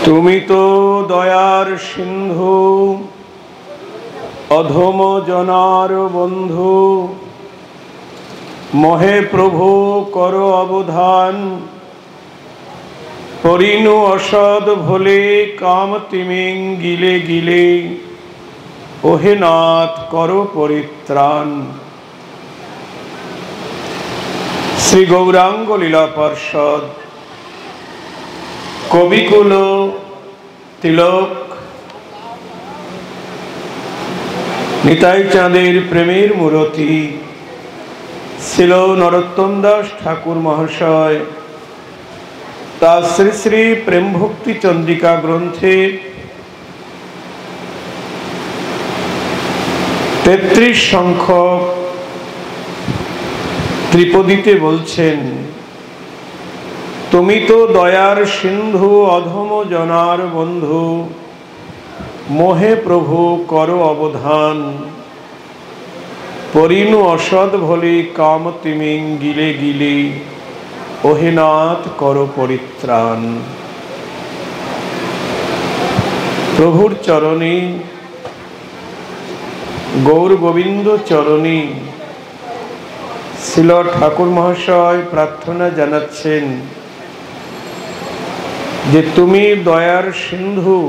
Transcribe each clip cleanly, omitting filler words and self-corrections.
তুমি তো দয়ার সিন্ধু, অধম জনার বন্ধু। মহে প্রভু কর অবধান, পরিণু অসদ ভোলে কাম তিমিং গিলে গিলে। ওহে নাথ কর পরিত্রাণ। শ্রী গৌরাঙ্গ লীলা পার্ষদ কবিকুল তিলক নিতাই চাঁদের প্রেমের মূরতি ছিল নরোত্তম দাস ঠাকুর মহাশয় তার শ্রী শ্রী প্রেম ভক্তি চন্দ্রিকা গ্রন্থে ৩৩ সংখ্যক ত্রিপদীতে বলছেন, তুমি তো দয়ার সিন্ধু, অধম জনার বন্ধু। মোহে প্রভু কর অবধান, পরিণু অসদ ভোলে কাম তিমিং গিলে গিলে। ওহে নাথ কর পরিত্রাণ। প্রভুর চরণে, গৌর গোবিন্দ চরণে শ্রীল ঠাকুর মহাশয় প্রার্থনা জানাচ্ছেন যে তুমি দয়ার সিন্ধু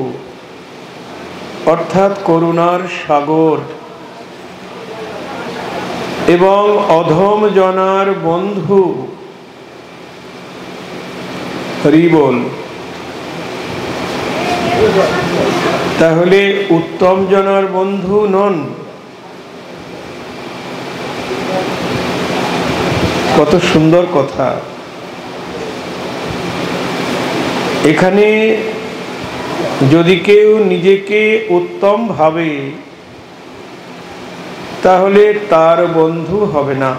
অর্থাৎ করুণার সাগর এবং অধম জনার বন্ধু। হরি বল। তাহলে উত্তম জনার বন্ধু নন? কত সুন্দর কথা। এখানে যদি কেউ নিজেকে উত্তম ভাবে তাহলে তার বন্ধু হবে না।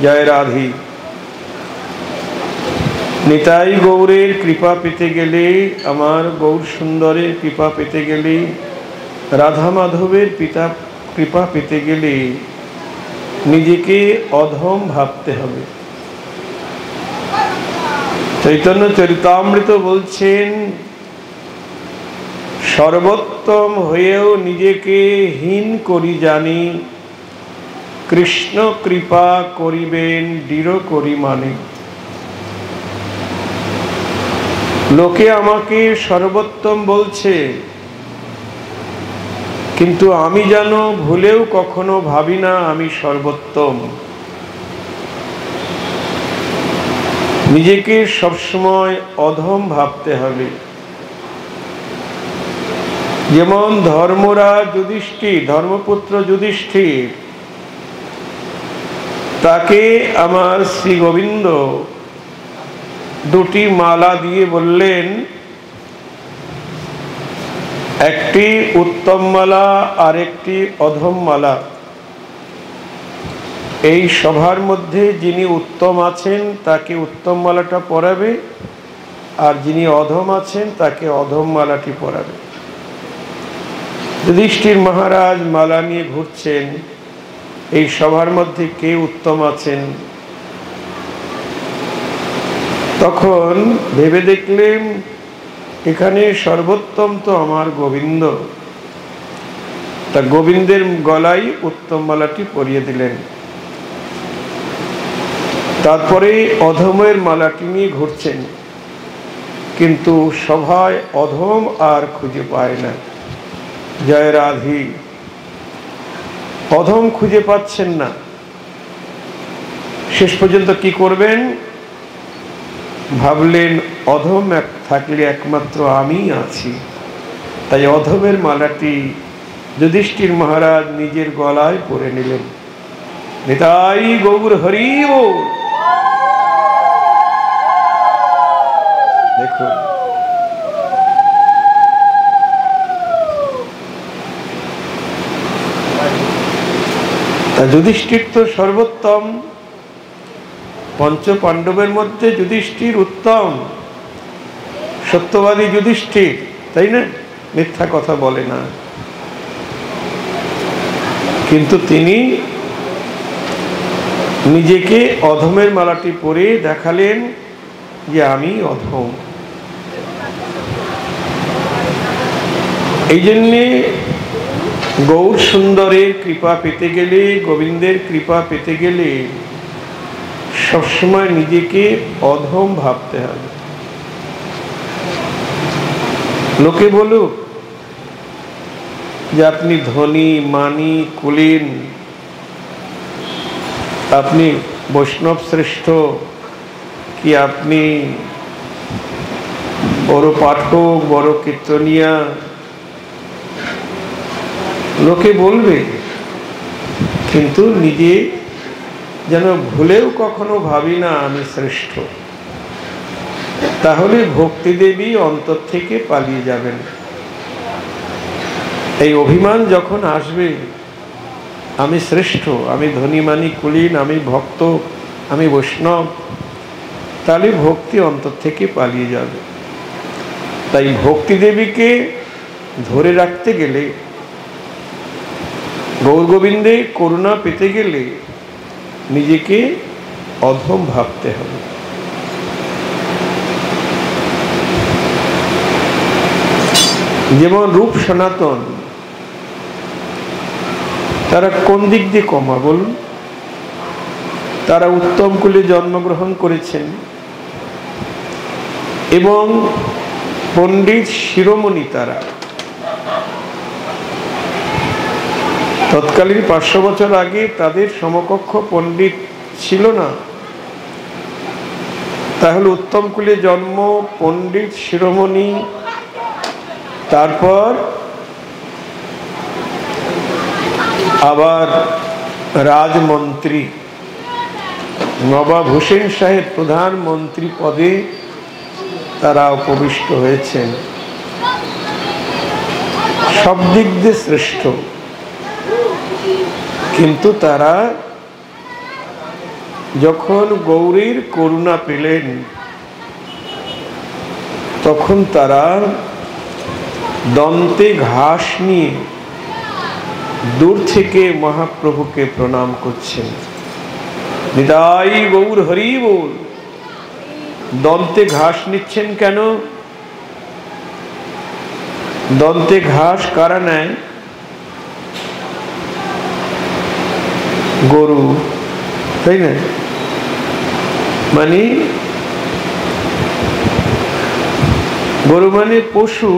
জয় রাধি। নিতাই গৌরের কৃপা পেতে গেলে, আমার গৌর সুন্দরের কৃপা পেতে গেলে, রাধা মাধবের কৃপা পেতে গেলে নিজেকে অধম ভাবতে হবে। চৈতন্য চরিতামৃত বলছেন, সর্বোত্তম হয়েও নিজেকে হীন করি জানি, কৃষ্ণ কৃপা করিবেন দৃঢ় করি মানে। লোকে আমাকে সর্বোত্তম বলছে, কিন্তু আমি যেন ভুলেও কখনো ভাবি না আমি সর্বোত্তম। নিজেকে সবসময় অধম ভাবতে হবে। যেমন ধর্মরাজ যুধিষ্ঠির, ধর্মপুত্র যুধিষ্ঠির, তাকে আমার শ্রী গোবিন্দ দুটি মালা দিয়ে বললেন, একটি উত্তম মালা আর একটি অধম মালা। এই সভার মধ্যে যিনি উত্তম আছেন তাকে উত্তম মালাটা পরাবে, আর যিনি অধম আছেন তাকে অধম মালাটি পরাবে। যুধিষ্ঠির মহারাজ মালা নিয়ে ঘুরছেন, এই সভার মধ্যে কে উত্তম আছেন। তখন ভেবে দেখলেন এখানে সর্বোত্তম তো আমার গোবিন্দ। তা গোবিন্দের গলায় উত্তম মালাটি পরিয়ে দিলেন। তারপরে অধমের মালাটি নিয়ে ঘুরছেন, কিন্তু সভায় অধম আর খুঁজে পায় না। জয় রাধি। অধম খুঁজে পাচ্ছেন না। শেষ পর্যন্ত কি করবেন ভাবলেন, অধম থাকলে একমাত্র আমি আছি। তাই অধমের মালাটি যুধিষ্ঠির মহারাজ নিজের গলায় পরে নিলেন। নিতাই গৌর হরি বল। দেখুন, যুধিষ্ঠির তো সর্বোত্তম। পঞ্চ পাণ্ডবের মধ্যে যুধিষ্ঠির উত্তম, সত্যবাদী যুধিষ্ঠির, তাই না? মিথ্যা কথা বলে না। কিন্তু তিনি নিজেকে অধমের মালাটি পরে দেখালেন যে আমি অধম। এই জন্যে গৌর সুন্দরের কৃপা পেতে গেলে, গোবিন্দের কৃপা পেতে গেলে সবসময় নিজেকে অধম ভাবতে হবে। লোকে বলুক যে আপনি ধনী, মানি, কুলীন, আপনি বৈষ্ণব শ্রেষ্ঠ, কি আপনি বড় পাঠক, বড় কীর্তনিয়া, লোকে বলবে, কিন্তু নিজে যেন ভুলেও কখনো ভাবি না আমি শ্রেষ্ঠ। তাহলে ভক্তি দেবী অন্তর থেকে পালিয়ে যাবেন। এই অভিমান যখন আসবে আমি শ্রেষ্ঠ, আমি ধনী, মানি, কুলীন, আমি ভক্ত, আমি বৈষ্ণব, তাহলে ভক্তি অন্তর থেকে পালিয়ে যাবে। তাই ভক্তি দেবীকে ধরে রাখতে গেলে, গৌর গোবিন্দে করুণা পেতে গেলে নিজেকে অধম ভাবতে হবে। যেমন রূপ সনাতন, তারা কোন দিক দিয়ে কমা বলুন? তারা উত্তম কুলে জন্মগ্রহণ করেছেন এবং পণ্ডিত শিরোমণি। তারা তৎকালীন 500 বছর আগে তাদের সমকক্ষ পণ্ডিত ছিল না। তাহলে উত্তম কুলে জন্ম, পণ্ডিত শিরোমণি, তারপর আবার রাজমন্ত্রী, নবাব হোসেন সাহেব প্রধানমন্ত্রী পদে তারা উপবিষ্ট হয়েছেন। সব দিক দিয়ে শ্রেষ্ঠ, কিন্তু তারা যখন গৌরীর করুণা পেলেন তখন তারা দন্তে ঘাস নিয়ে দূর থেকে মহাপ্রভুকে প্রণাম করছেন। নিতাই গৌর হরি বল। দন্তে ঘাস নিচ্ছেন কেন? দন্তে ঘাস কারা নেয়? গরু, তাই না? মানে গরু মানে পশু,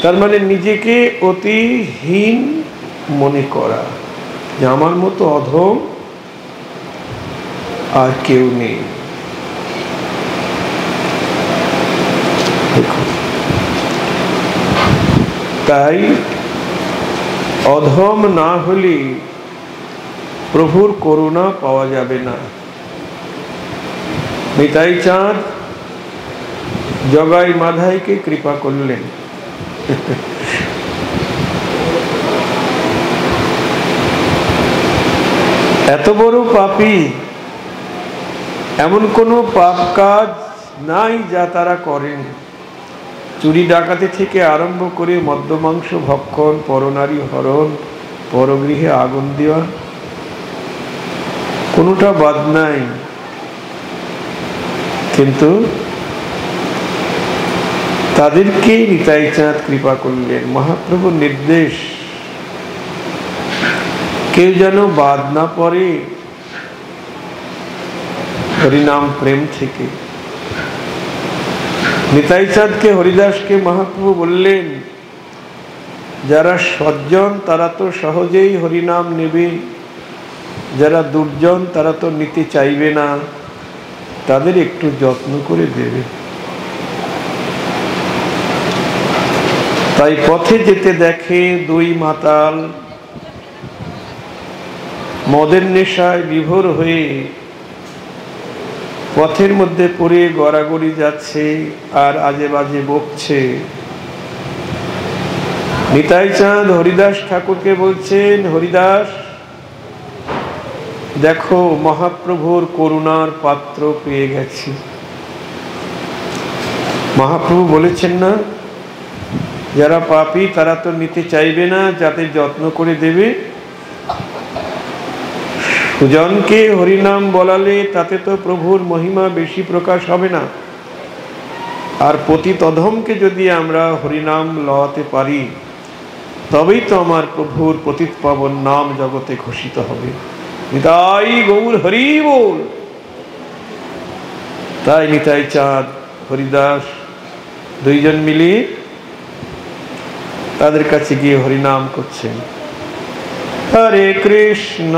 তার মানে নিজেকে অতি হীন মনে করা, যে আমার মতো অধম আর কেউ নেই। তাই অধম না হলে প্রভুর করুণা পাওয়া যাবে না। নিতাই চাঁদ জগাই মাধাইকে কৃপা করলেন। এত বড় পাপী, এমন কোনো পাপ কাজ নাই যা তারা করেন। চুরি ডাকাতি থেকে আরম্ভ করে মদ্যমাংস ভক্ষণ, পরনারী হরণ, পরগৃহে আগুন দেওয়া, কোনোটা বাদ নাই। কিন্তু তাদেরকে নিতাই চাঁদ কৃপা করলেন। মহাপ্রভুর নির্দেশ, কেউ যেন বাদ না পড়ে হরিনাম প্রেম থেকে। নিতাই চাঁদকে, হরিদাসকে মহাপ্রভু বললেন, যারা সজ্জন তারা তো সহজেই হরিনাম নেবে, যারা দুর্জন তারা তো নিতে চাইবে না, তাদের একটু যত্ন করে দেবে। তাই পথে যেতে দেখে দুই মাতাল মদের নেশায় বিভোর হয়ে পথের মধ্যে পড়ে গড়াগড়ি যাচ্ছে আর আজে বাজে বকছে। নিতাই চাঁদ হরিদাস ঠাকুরকে বলছেন, হরিদাস দেখো মহাপ্রভুর করুণার পাত্র পেয়ে গেছি। মহাপ্রভু বলেছেন না, যারা পাপী তারা তো নিতে চাইবে না, যাতে যত্ন করে দেবে। সুজনকে হরিনাম বলালে তাতে তো প্রভুর মহিমা বেশি প্রকাশ হবে না। আর পতিত অধমকে যদি আমরা হরিনাম লওয়াতে পারি, তবেই তো আমার প্রভুর পতিত পাবন নাম জগতে ঘোষিত হবে। নিতাই গৌর হরি বল। তাই নিতাই চাঁদ, হরিদাস দুইজন মিলে তাদের কাছে গিয়ে হরিনাম করছেন। হরে কৃষ্ণ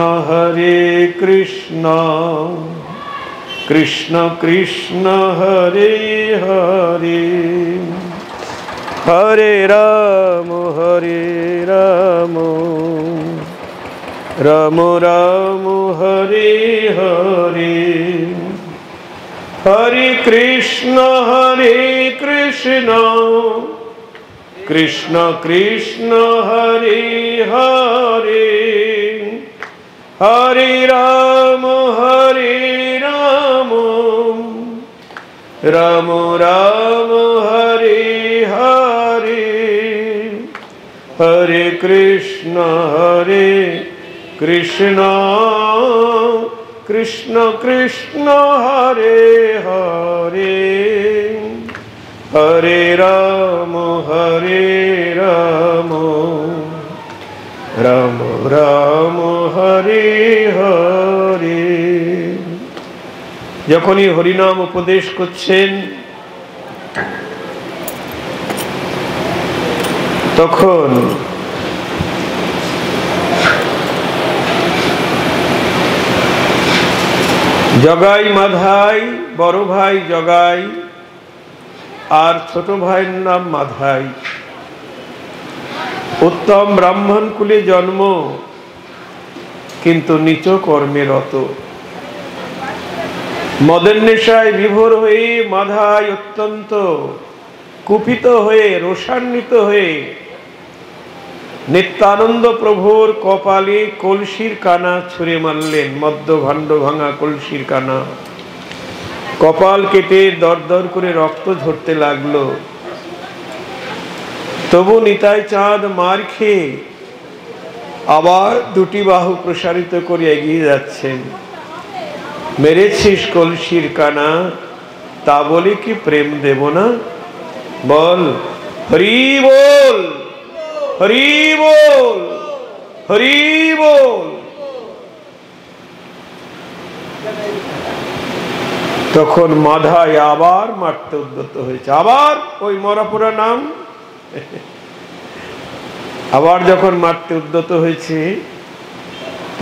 কৃষ্ণ কৃষ্ণ হরে হরে, হরে রাম রাম রাম হরে হরে, হরে কৃষ্ণ কৃষ্ণ কৃষ্ণ হরে হরে, হরে রাম রাম রাম হরে হরে, হরে কৃষ্ণ কৃষ্ণ কৃষ্ণ হরে হরে, হরে রাম রাম রাম হরে হরে। যখনই হরিনাম উপদেশ করছেন, তখন জগাই মাধাই, বড় ভাই জগাই আর ছোট ভাইয়ের নাম মাধাই। উত্তম ব্রাহ্মণ কুলে জন্ম, কিন্তু নীচ কর্মে রত। মদের নেশায় বিভোর হয়ে মাধাই অত্যন্ত কুপিত হয়ে, রোষান্বিত হয়ে নিত্যানন্দ প্রভুর কপালে কলসির কানা ছুঁড়ে মারলেন। মদ্য ভাণ্ড ভাঙা কলসির কানা, কপাল কেটে দরদর করে রক্ত ঝরতে লাগলো। তবু নিতাই চাঁদ মার খেয়ে আবার দুটি বাহু প্রসারিত করে এগিয়ে যাচ্ছেন। মেরেছিস কলসির কানা, তা বলে কি প্রেম দেব না? বল হরি বল, হরি বল, হরি বল। তখন মাধাই আবার মারতে উদ্যত হয়েছে, আবার ওই মরাপুরা নাম। আবার যখন মারতে উদ্যত হয়েছে,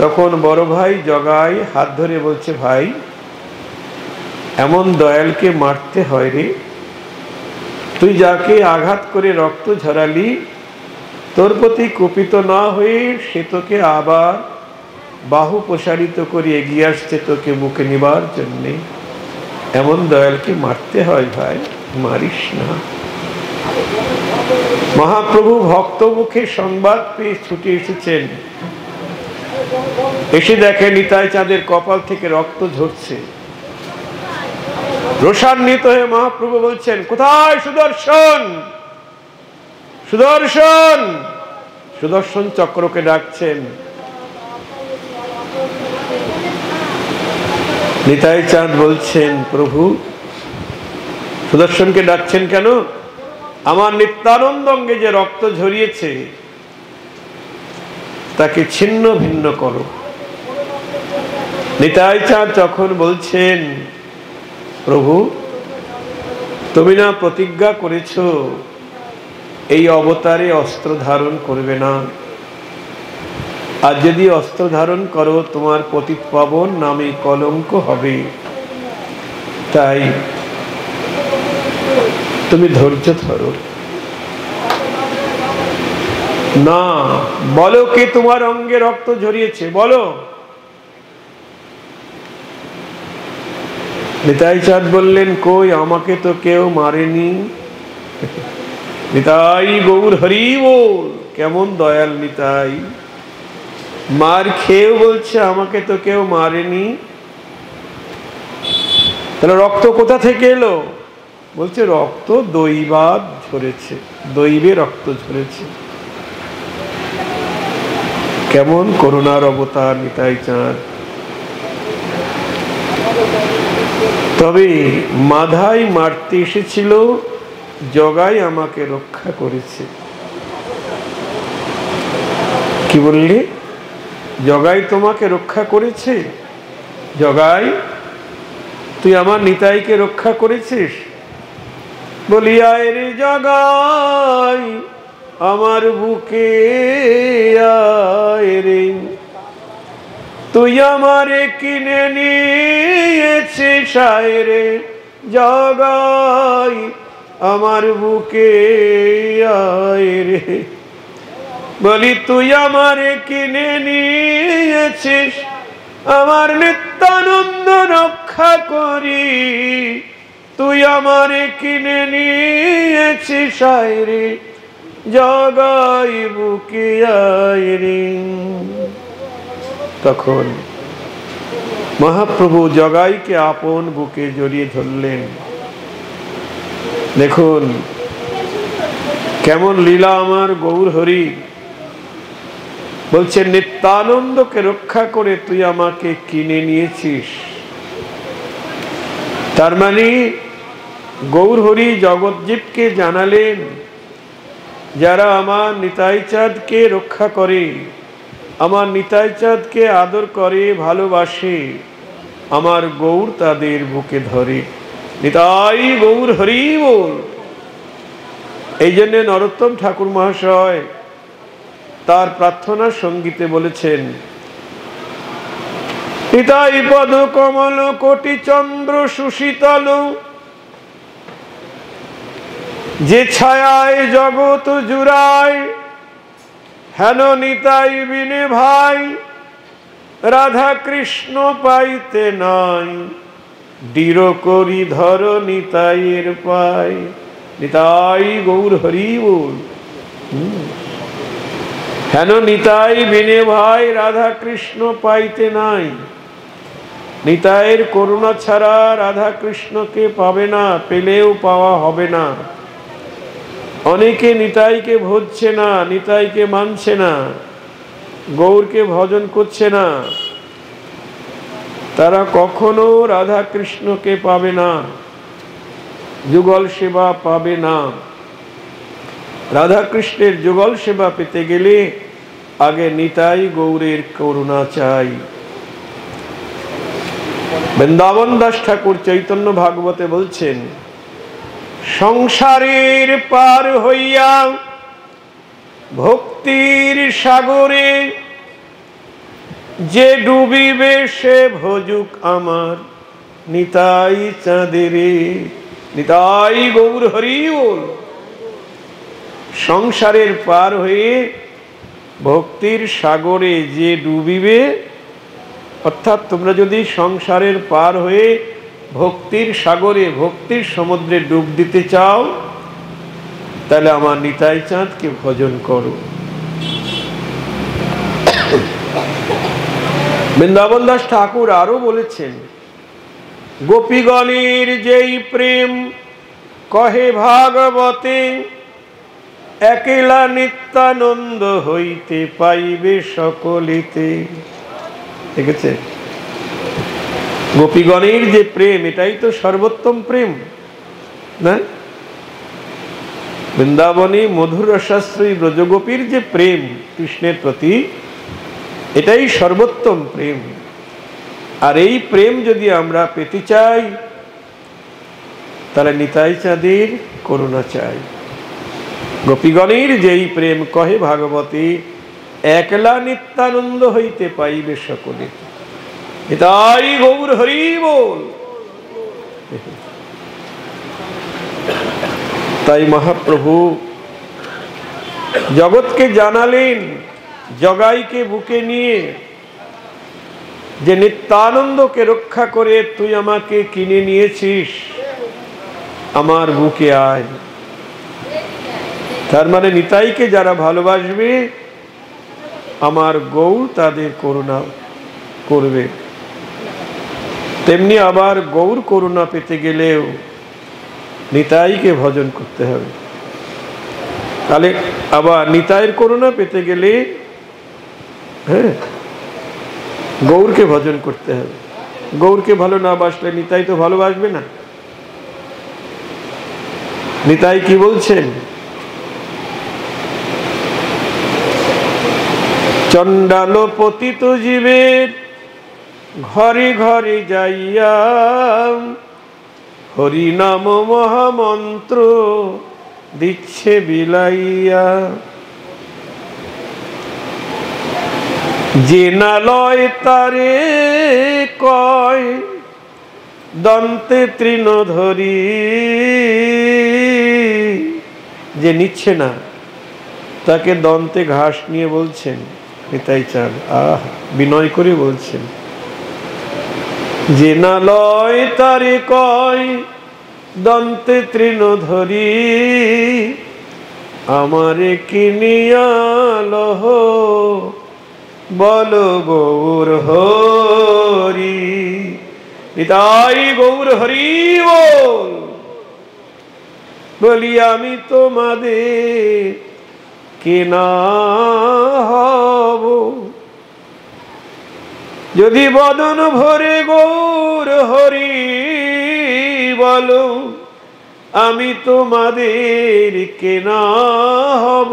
তখন বড় ভাই জগাই হাত ধরে বলছে, ভাই এমন দয়ালকে মারতে হয় রে? তুই যাকে আঘাত করে রক্ত ঝরালি, তোর প্রতি কুপিত না হয়ে সে তোকে আবার বাহু প্রসারিত করে এগিয়ে আসছে তোকে বুকে নিবার জন্যে। এমন দয়ালকে মারতে হয় ভাই, মারিস না। মহাপ্রভু ভক্ত মুখে সংবাদ পেয়ে ছুটে এসেছেন। এসে দেখে নিতাই চাঁদের কপাল থেকে রক্ত ঝরছে। রোষান্বিত হয়ে মহাপ্রভু বলছেন, কোথায় সুদর্শন? সুদর্শন! সুদর্শন চক্রকে ডাকছেন। নিতাই চাঁদ বলছেন, প্রভু সুদর্শনকে ডাকছেন কেন? আমার নিত্যানন্দ অঙ্গে যে রক্ত ঝরিয়েছে তাকে ছিন্ন ভিন্ন করো। নিতাই চাঁদ যখন বলছেন, প্রভু তুমি না প্রতিজ্ঞা করেছ এই অবতারে অস্ত্র ধারণ করবে না, আর যদি অস্ত্র ধারণ করো তোমার পতিত পাবন নামে কলঙ্ক হবে, তাই তুমি ধৈর্য ধরো না। বলো কে তোমার অঙ্গে রক্ত ঝরিয়েছে, বলো। নিতাই চাঁদ বললেন, কই আমাকে তো কেউ মারেনি। নিতাই গৌর হরি বল। কেমন দয়াল নিতাই, মার খেয়েও বলছে আমাকে তো কেউ মারেনি। তাহলে রক্ত কোথা থেকে এলো? বলছে রক্ত দৈবাত ঝরেছে, দৈবে রক্ত ঝরেছে। কেমন করুণার অবতার নিতাই চাঁদ। তবে মাধাই মারতে এসেছিল, জগাই আমাকে রক্ষা করেছে। কি বললি? জগাই তোমাকে রক্ষা করেছে? জগাই, তুই আমার নিতাইকে রক্ষা করেছিস? বলি আয় রে জগাই আমার বুকে আয় রে, তুই আমারে কিনে নিয়েছিস আয় রে জগাই আমার বুকে আয় রে। বলি তুই আমারে কিনে নিয়েছিস, আমার নিত্যানন্দ রক্ষা করি, তুই আমারে কিনে নিয়েছিস আয় রে জগাই বুকে আয় রে। তখন মহাপ্রভু জগাইকে আপন বুকে জড়িয়ে ধরলেন। দেখুন কেমন লীলা আমার গৌর হরি। বলছে নিত্যানন্দকে রক্ষা করে তুই আমাকে কিনে নিয়েছিস। তার মানে গৌর হরি জগৎজীবকে জানালেন, যারা আমার নিতাই চাঁদকে রক্ষা করে, আমার নিতাই চাঁদকে আদর করে, ভালোবাসে, আমার গৌর তাদের বুকে ধরে। নিতাই গৌর হরি বল। এই জন্য নরোত্তম ঠাকুর মহাশয় তার প্রার্থনা সঙ্গীতে বলেছেন, নিতাই পদ কমল কোটি চন্দ্র সুশীতল, যে ছায়ায় জগৎ জুড়ায়, হেন নিতাই বিনে ভাই রাধা কৃষ্ণ পাইতে নাই, দৃঢ় করি ধর নিতাইয়ের পাই। নিতাই গৌর হরি বল। হেন নিতাই বিনে ভাই রাধা কৃষ্ণ পাইতে নাই। নিতাইয়ের করুণা ছাড়া রাধা কৃষ্ণকে পাবে না, পেলেও পাওয়া হবে না। অনেকে নিতাইকে ভজছে না, নিতাইকে মানছে না, গৌরকে ভজন করছে না, তারা কখনো রাধা কৃষ্ণকে পাবে না, যুগল সেবা পাবে না। রাধা কৃষ্ণের যুগল সেবা পেতে গেলে আগে নিতাই গৌরের করুণা চাই। বৃন্দাবন দাস ঠাকুর চৈতন্য ভাগবতে বলছেন, সংসারের পার হইয়া ভক্তির সাগরে, যে ডুবিবে সে ভজুক আমার নিতাই চাঁদেরে। নিতাই গৌর হরি বল। সংসারের পার হয়ে ভক্তির সাগরে যে ডুবিবে, অর্থাৎ তোমরা যদি সংসারের পার হয়ে ভক্তির সাগরে, ভক্তির সমুদ্রে ডুব দিতে চাও, তাহলে আমার নিতাই চাঁদকে ভজন করো। বৃন্দাবন দাস ঠাকুর আরো বলেছেন, গোপীগণের যেই প্রেম কহে ভাগবতে, একলা নিত্যানন্দ হইতে পাইবে সকলিতে। ঠিক আছে? গোপীগণের যে প্রেম, এটাই তো সর্বোত্তম প্রেম না? বৃন্দাবনী মধুর রসাশ্রয়ী ব্রজগোপীর যে প্রেম কৃষ্ণের প্রতি, এটাই সর্বোত্তম প্রেম। আর এই প্রেম যদি আমরা পেতে চাই, তাহলে নিতাই চাঁদের করুণা চাই। গোপীগণের যেই প্রেম কহে ভাগবতী, একলা নিত্যানন্দ হইতে পাইবে সকলে। নিতাই গৌর হরি বল। তাই মহাপ্রভু জগৎকে জানালেন, জগাইকে বুকে নিয়ে, যে নিত্যানন্দকে রক্ষা করে তুই আমাকে কিনে নিয়েছিস, আমার বুকে আয়। তার মানে নিতাইকে যারা ভালোবাসবে, আমার গৌর তাদের করুণা করবে। তেমনি আবার গৌর করুণা পেতে গেলেও নিতাইকে ভজন করতে হবে। তাহলে আবার নিতাইয়ের করুণা পেতে গেলে গৌরকে ভজন করতে হবে। গৌরকে ভালো না বাসলে নিতাই তো ভালোবাসবে না। নিতাই কি বলছেন? চণ্ডাল পতিত জীবের ঘরে ঘরে যাইয়া হরি নাম মহামন্ত্র দিচ্ছে বিলাইয়া। যে না লয় তারে কয় দন্তে তৃণ ধরি। যে নিচ্ছে না তাকে দন্তে ঘাস নিয়ে বলছেন নিতাই চাঁদ। বিনয় করে বলছেন, যে না লয় তারে কয় দন্তে তৃণ ধরি। আমারে কিনিয়া লহ বল গৌর হরি। নিতাই গৌর হরি বল। বলি আমি তোমাদের কেনা হব, যদি বদন ভরে গৌর হরি বলো। আমি তোমাদের কেনা হব,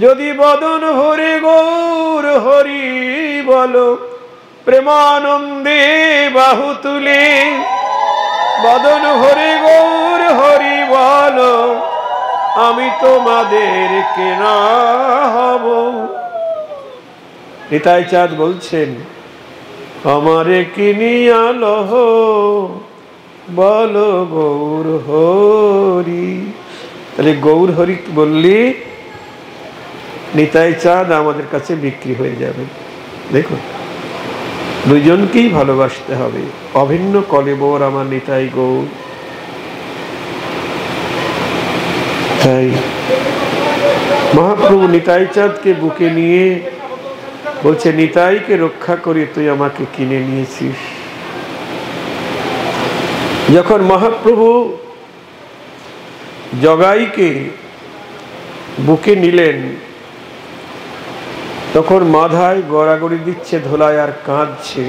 যদি বদন ভরে গৌর হরি বলো। প্রেমানন্দে বাহু তুলে বদন ভরে গৌর হরি বলো। আমি তোমাদের কেনা হব। নিতাই চাঁদ বলছেন, আমারে কিনিয়া লহ বলো গৌর হরি। তাহলে গৌর হরি বললি নিতাই চাঁদ আমাদের কাছে বিক্রি হয়ে যাবে। দেখুন, দুজনকেই ভালোবাসতে হবে। অভিন্ন কলেবর আমার নিতাই গৌর। তাই মহাপ্রভু নিতাই চাঁদকে বুকে নিয়ে বলছে, নিতাইকে রক্ষা করে তুই আমাকে কিনে নিয়েছিস। যখন মহাপ্রভু জগাইকে বুকে নিলেন তখন মাথায় গড়াগড়ি দিচ্ছে ধোলায় আর কাঁদছে,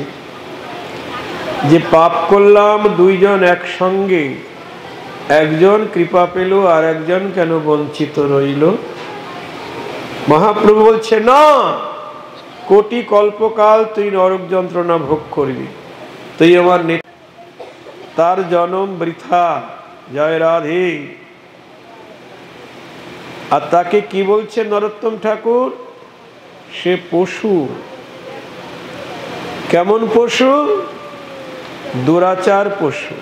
যে পাপ করলাম দুইজন একসঙ্গে, একজন কৃপা পেল আর একজন কেন বঞ্চিত রইল। মহাপ্রভু বলছে, না, কোটি কল্পকাল তুই নরক যন্ত্রণা ভোগ করবি, তুই আমার তার জন্ম বৃথা। জয় রাধে। আর তাকে কি বলছে নরোত্তম ঠাকুর? সে পশু। কেমন পশু? দুরাচার পশু।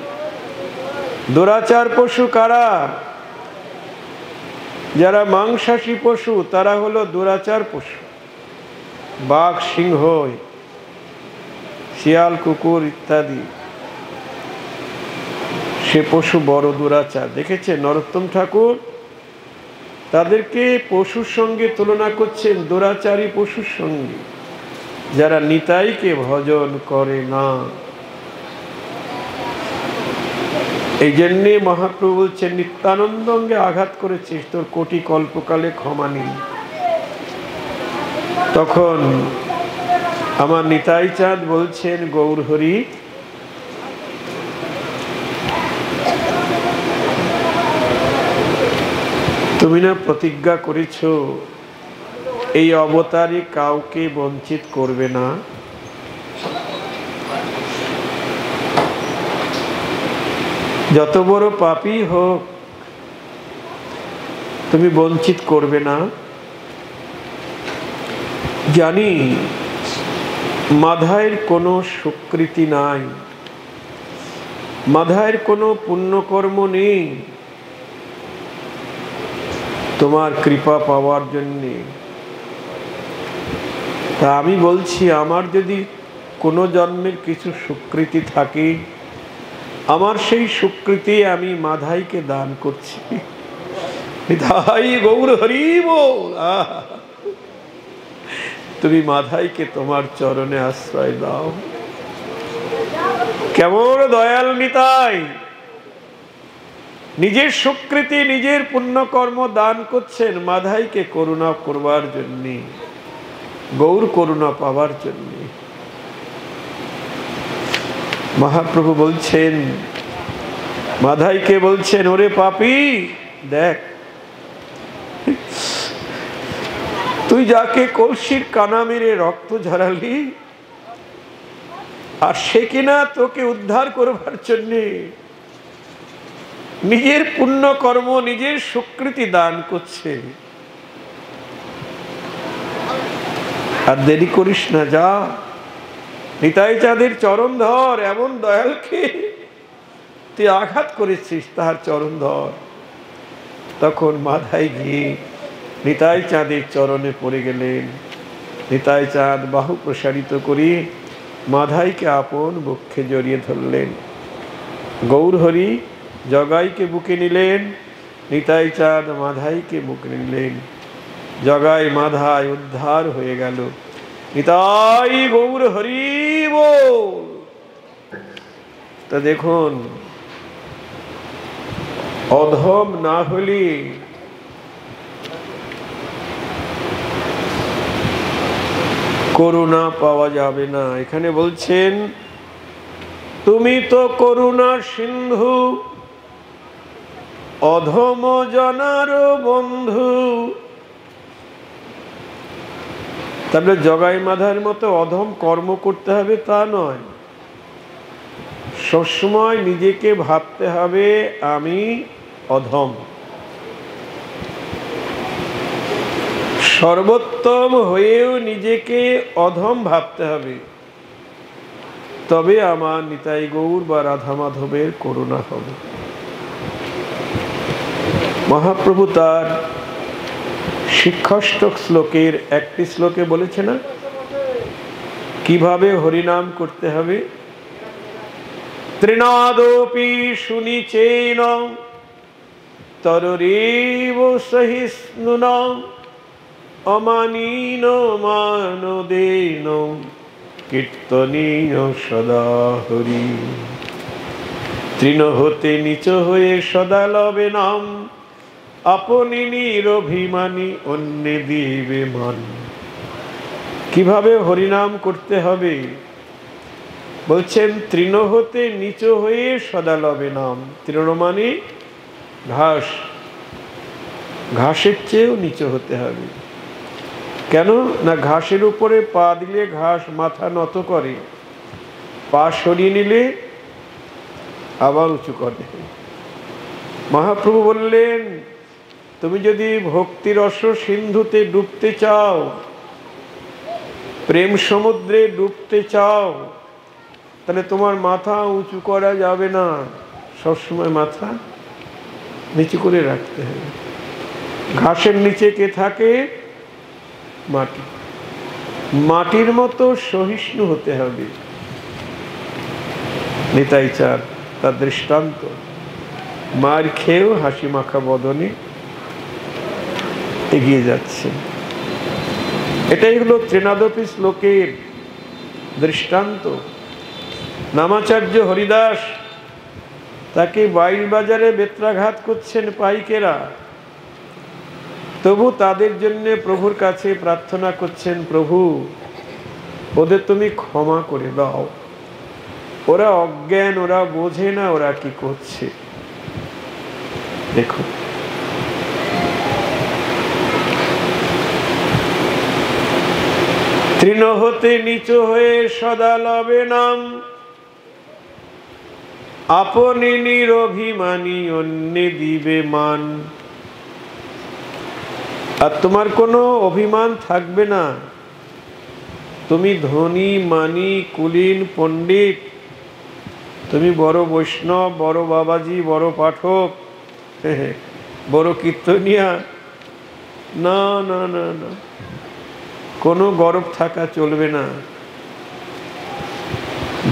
দুরাচার পশু কারা? যারা মাংসাশী পশু তারা হলো দুরাচার পশু। বাঘ, সিংহ, শিয়াল, কুকুর ইত্যাদি, সে পশু বড় দুরাচার। দেখেছে নরোত্তম ঠাকুর তাদেরকে পশুর সঙ্গে তুলনা করছেন, দুরাচারী পশুর সঙ্গে, যারা নিতাইকে ভজন করে না। এই জন্যে মহাপ্রভু বলছেন, নিত্যানন্দ অঙ্গে আঘাত করেছিস, তোর কোটি কল্পকালে ক্ষমা নেই। তখন আমার নিতাই চাঁদ বলছেন, গৌর হরি, তুমি না প্রতিজ্ঞা করেছ এই অবতারে কাউকে বঞ্চিত করবে না। যত বড় পাপী হোক তুমি বঞ্চিত করবে না। জানি মাধায়ের কোনো সুকৃতি নাই, মাধায়ের কোনো পুণ্যকর্ম নেই তোমার কৃপা পাওয়ার জন্যে। তা আমি বলছি, আমার যদি কোনো জন্মের কিছু সুকৃতি থাকে, আমার সেই সুকৃতি আমি মাধাইকে দান করছি। নিতাই গৌর হরি বল। তুমি মাধাইকে তোমার চরণে আশ্রয় দাও। কেমন দয়াল নিতাই, নিজের সুকৃতি, নিজের পুণ্যকর্ম দান করছেন মাধাইকে করুণা করবার জন্যে, গৌর করুণা পাবার জন্যে। মহাপ্রভু বলছেন, মাধাইকে বলছেন, ওরে পাপী, দেখ তুই যাকে কলসির কানা মেরে রক্ত ঝরালি, আর সে কিনা তোকে উদ্ধার করবার জন্যে নিজের পুণ্য কর্ম, নিজের সুকৃতি দান করছে। আর দেরি করিস না, যা নিতাই চাঁদের চরণ ধর। এমন দয়ালকে তুই আঘাত করেছিস, তাহার চরণ ধর। তখন মাধাই গিয়ে নিতাই চাঁদের চরণে পড়ে গেলেন। নিতাই চাঁদ বাহু প্রসারিত করে মাধাইকে আপন বক্ষে জড়িয়ে ধরলেন। গৌরহরি জগাইকে বুকে নিলেন, নিতাই চাঁদ মাধাইকে বুকে নিলেন। জগাই মাধাই উদ্ধার হয়ে গেল। নিতাই গৌর হরি বল। তা দেখুন, অধম না হলে করুণা পাওয়া যাবে না। এখানে বলছেন, তুমি তো করুণার সিন্ধু, অধম জনার বন্ধু। তাহলে জগাই মাধার মতো অধম কর্ম করতে হবে তা নয়, সবসময় নিজেকে ভাবতে হবে আমি অধম। সর্বোত্তম হয়েও নিজেকে অধম ভাবতে হবে, তবে আমার নিতাই গৌর বা রাধা মাধবের করুণা হবে। মহাপ্রভু তার শিক্ষাষ্টক শ্লোকের একটি শ্লোকে বলেছে না, কিভাবে হরিনাম করতে হবে। ত্রিনাদোপি শুনিচেন তররেব সহিষ্ণুনা অমানীন মানদেন কীর্তনীয় সদা হরি। তৃণ হতে নিচ হয়ে সদা লবে নাম, আপনি নিরভিমানী অন্যে দিবে মান। কিভাবে হরিনাম করতে হবে বলছেন, তৃণ হতে নিচ হয়ে সদা লবে নাম। তৃণ মানে ঘাস, ঘাসের চেয়েও নিচু হতে হবে। কেন না, ঘাসের উপরে পা দিলে ঘাস মাথা নত করে, পা সরিয়ে নিলে আবার উঁচু করে। মহাপ্রভু বললেন, তুমি যদি ভক্তিরস সিন্ধুতে ডুবতে চাও, প্রেম সমুদ্রে ডুবতে চাও, তাহলে তোমার মাথা উঁচু করা যাবে না, সবসময় মাথা নিচু করে রাখতে হবে। ঘাসের নিচে কে থাকে? মাটি। মাটির মতো সহিষ্ণু হতে হবে। নিতাই চাঁদ তার দৃষ্টান্ত, মার খেয়েও হাসি মাখা বদনে এগিয়ে যাচ্ছে। এটাই হলো ত্রিনাদপি শ্লোকের দৃষ্টান্ত। নামাচার্য হরিদাস, তাকে বাইল বাজারে বেত্রাঘাত করছেন পাইকেরা, তবু তাদের জন্য প্রভুর কাছে প্রার্থনা করছেন, প্রভু ওদের তুমি ক্ষমা করে দাও, ওরা অজ্ঞান, ওরা বোঝে না ওরা কি করছে। দেখো, তৃণ হতে নিচু হয়ে সদা লবে নাম, আপনি নিরভিমানী অন্যে দিবে মান। আর তোমার কোনো অভিমান থাকবে না। তুমি ধনী, মানি, কুলীন, পণ্ডিত, তুমি বড় বৈষ্ণব, বড় বাবাজি, বড় পাঠক, বড় কীর্তনিয়া, না না না না, কোনো গর্ব থাকা চলবে না।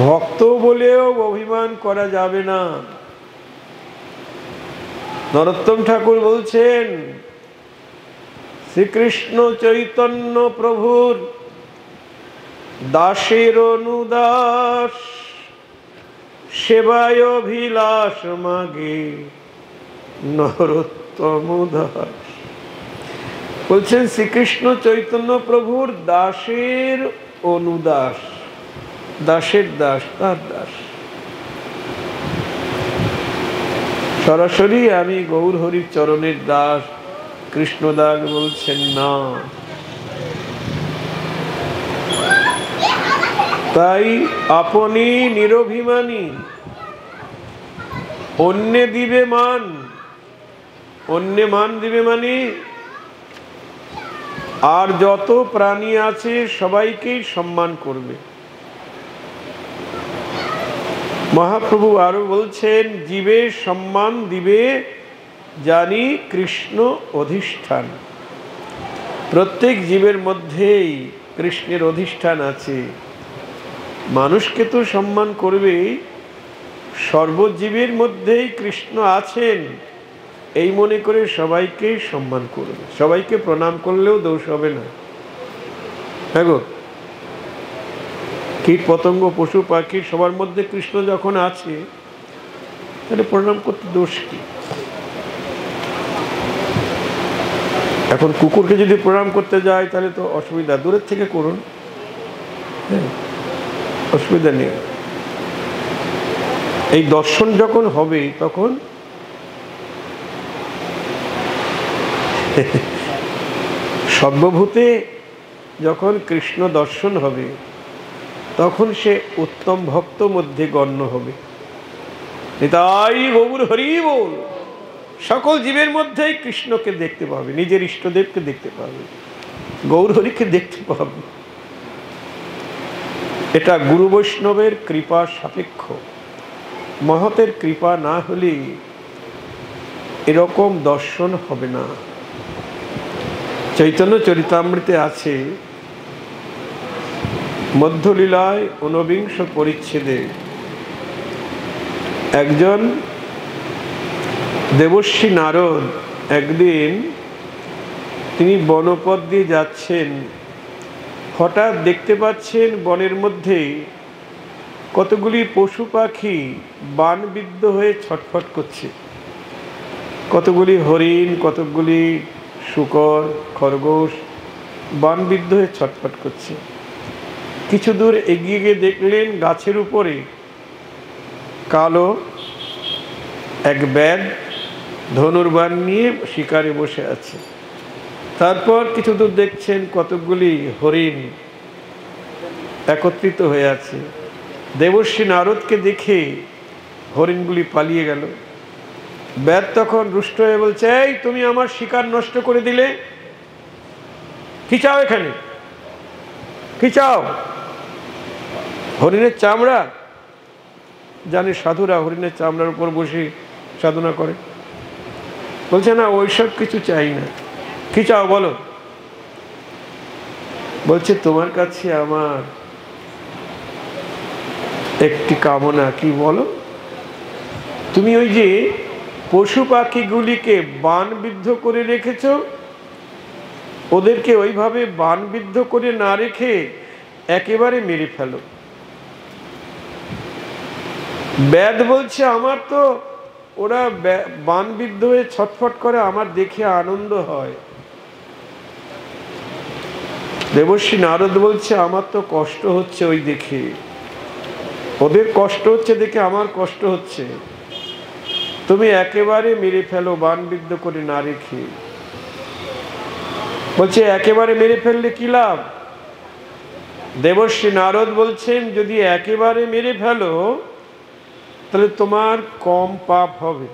ভক্ত বলেও অভিমান করা যাবে না। নরোত্তম ঠাকুর বলছেন, শ্রীকৃষ্ণ চৈতন্য প্রভুর দাসের অনুদাস, সেবায় অভিলাষ মাগে নরোত্তম দাস। বলছেন শ্রীকৃষ্ণ চৈতন্য প্রভুর দাসের অনুদাস, দাসের দাস, তার দাস। সরাসরি আমি গৌর হরির চরণের দাস, কৃষ্ণদাস বলছেন না। তাই আপনি নিরভিমানী, অন্যে দিবে মান। অন্যে মান দিবে মানে আর যত প্রাণী আছে সবাইকেই সম্মান করবে। মহাপ্রভু আরো বলছেন, জীবের সম্মান দিবে জানি কৃষ্ণ অধিষ্ঠান। প্রত্যেক জীবের মধ্যেই কৃষ্ণের অধিষ্ঠান আছে। মানুষকে তো সম্মান করবে, সর্বজীবের মধ্যেই কৃষ্ণ আছেন এই মনে করে সবাইকে সম্মান করবে। সবাইকে প্রণাম করলেও দোষ হবে না। হ্যাঁ গো, কীট পতঙ্গ পশু পাখি সবার মধ্যে কৃষ্ণ যখন আছে, তাহলে প্রণাম করতে দোষ কি? এখন কুকুরকে যদি প্রণাম করতে যায় তাহলে তো অসুবিধা, দূরের থেকে করুন, হ্যাঁ, অসুবিধা নেই। এই দর্শন যখন হবে তখন সর্বভূতে যখন কৃষ্ণ দর্শন হবে তখন সে উত্তম ভক্ত মধ্যে গণ্য হবে। তাই গৌর হরি বল, সকল জীবের মধ্যেই কৃষ্ণকে দেখতে পাবে, নিজের ইষ্টদেবকে দেখতে পাবে, গৌর হরিকে দেখতে পাবে। এটা গুরু বৈষ্ণবের কৃপা সাপেক্ষ। মহতের কৃপা না হলে এরকম দর্শন হবে না। চৈতন্য চরিতামৃতে আছে, মধ্যলীলায় ঊনবিংশ পরিচ্ছেদে একজন দেবর্ষি নারদ একদিন তিনি বনপথ দিয়ে যাচ্ছেন, হঠাৎ দেখতে পাচ্ছেন বনের মধ্যে কতগুলি পশু পাখি বানবিদ্ধ হয়ে ছটফট করছে। কতগুলি হরিণ, কতগুলি শূকর, খরগোশ বানবিদ্ধ হয়ে ছটফট করছে। কিছু দূর এগিয়ে গিয়ে দেখলেন গাছের উপরে কালো এক ব্যাধ ধনুর্বাণ নিয়ে শিকারে বসে আছে। তারপর কিছু দূর দেখছেন কতকগুলি হরিণ একত্রিত হয়ে আছে। দেবর্ষি নারদকে দেখে হরিণগুলি পালিয়ে গেল। ব্যাধ তখন রুষ্ট হয়ে বলছে, এই তুমি আমার শিকার নষ্ট করে দিলে, কি চাও এখানে, কি চাও? হরিণের চামড়া? জানে সাধুরা হরিণের চামড়ার উপর বসে সাধনা করে। বলছে না, ওইসব কিছু চাই না, কি চাও বলো? বলছে তোমার কাছে আমার একটি কামনা। কি বলো? তুমি ওই যে পশু পাখিগুলিকে বানবিদ্ধ করে রেখেছ, ওদেরকে ওইভাবে বানবিদ্ধ করে না রেখে একেবারে মেরে ফেলো। ব্যাধ বলছে, আমার তো ওরা বানবিদ্ধ হয়ে ছটফট করে, আমার দেখে আনন্দ হয়। দেবর্ষি নারদ বলছে, আমার তো কষ্ট হচ্ছে ওই দেখে, ওদের কষ্ট হচ্ছে দেখে আমার কষ্ট হচ্ছে। তুমি একেবারে মেরে ফেলো বানবিদ্ধ করে না রেখে। বলছে, একেবারে মেরে ফেললে কি লাভ? দেবর্ষি নারদ বলছেন, যদি একেবারে মেরে ফেলো তাহলে তোমার কম পাপ হবে,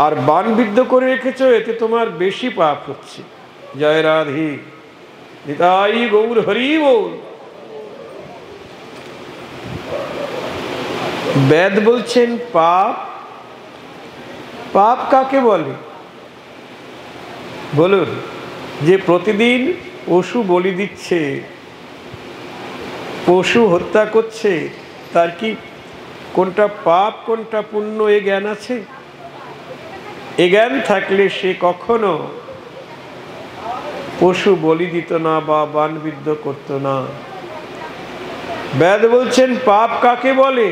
আর বানবিদ্ধ করে রেখেছো এতে তোমার বেশি পাপ হচ্ছে। জয় রাধে, নিতাই গৌর হরি বল। বেদ বলছেন পাপ, পাপ কাকে বলে বলুন? যে প্রতিদিন পশু বলি দিচ্ছে, পশু হত্যা করছে, তার কি কোনটা পাপ কোনটা পুণ্য এ জ্ঞান আছে? এ জ্ঞান থাকলে সে কখনো পশু বলি দিত না বা বানবিদ্ধ করত না। বেদ বলছেন পাপ কাকে বলে?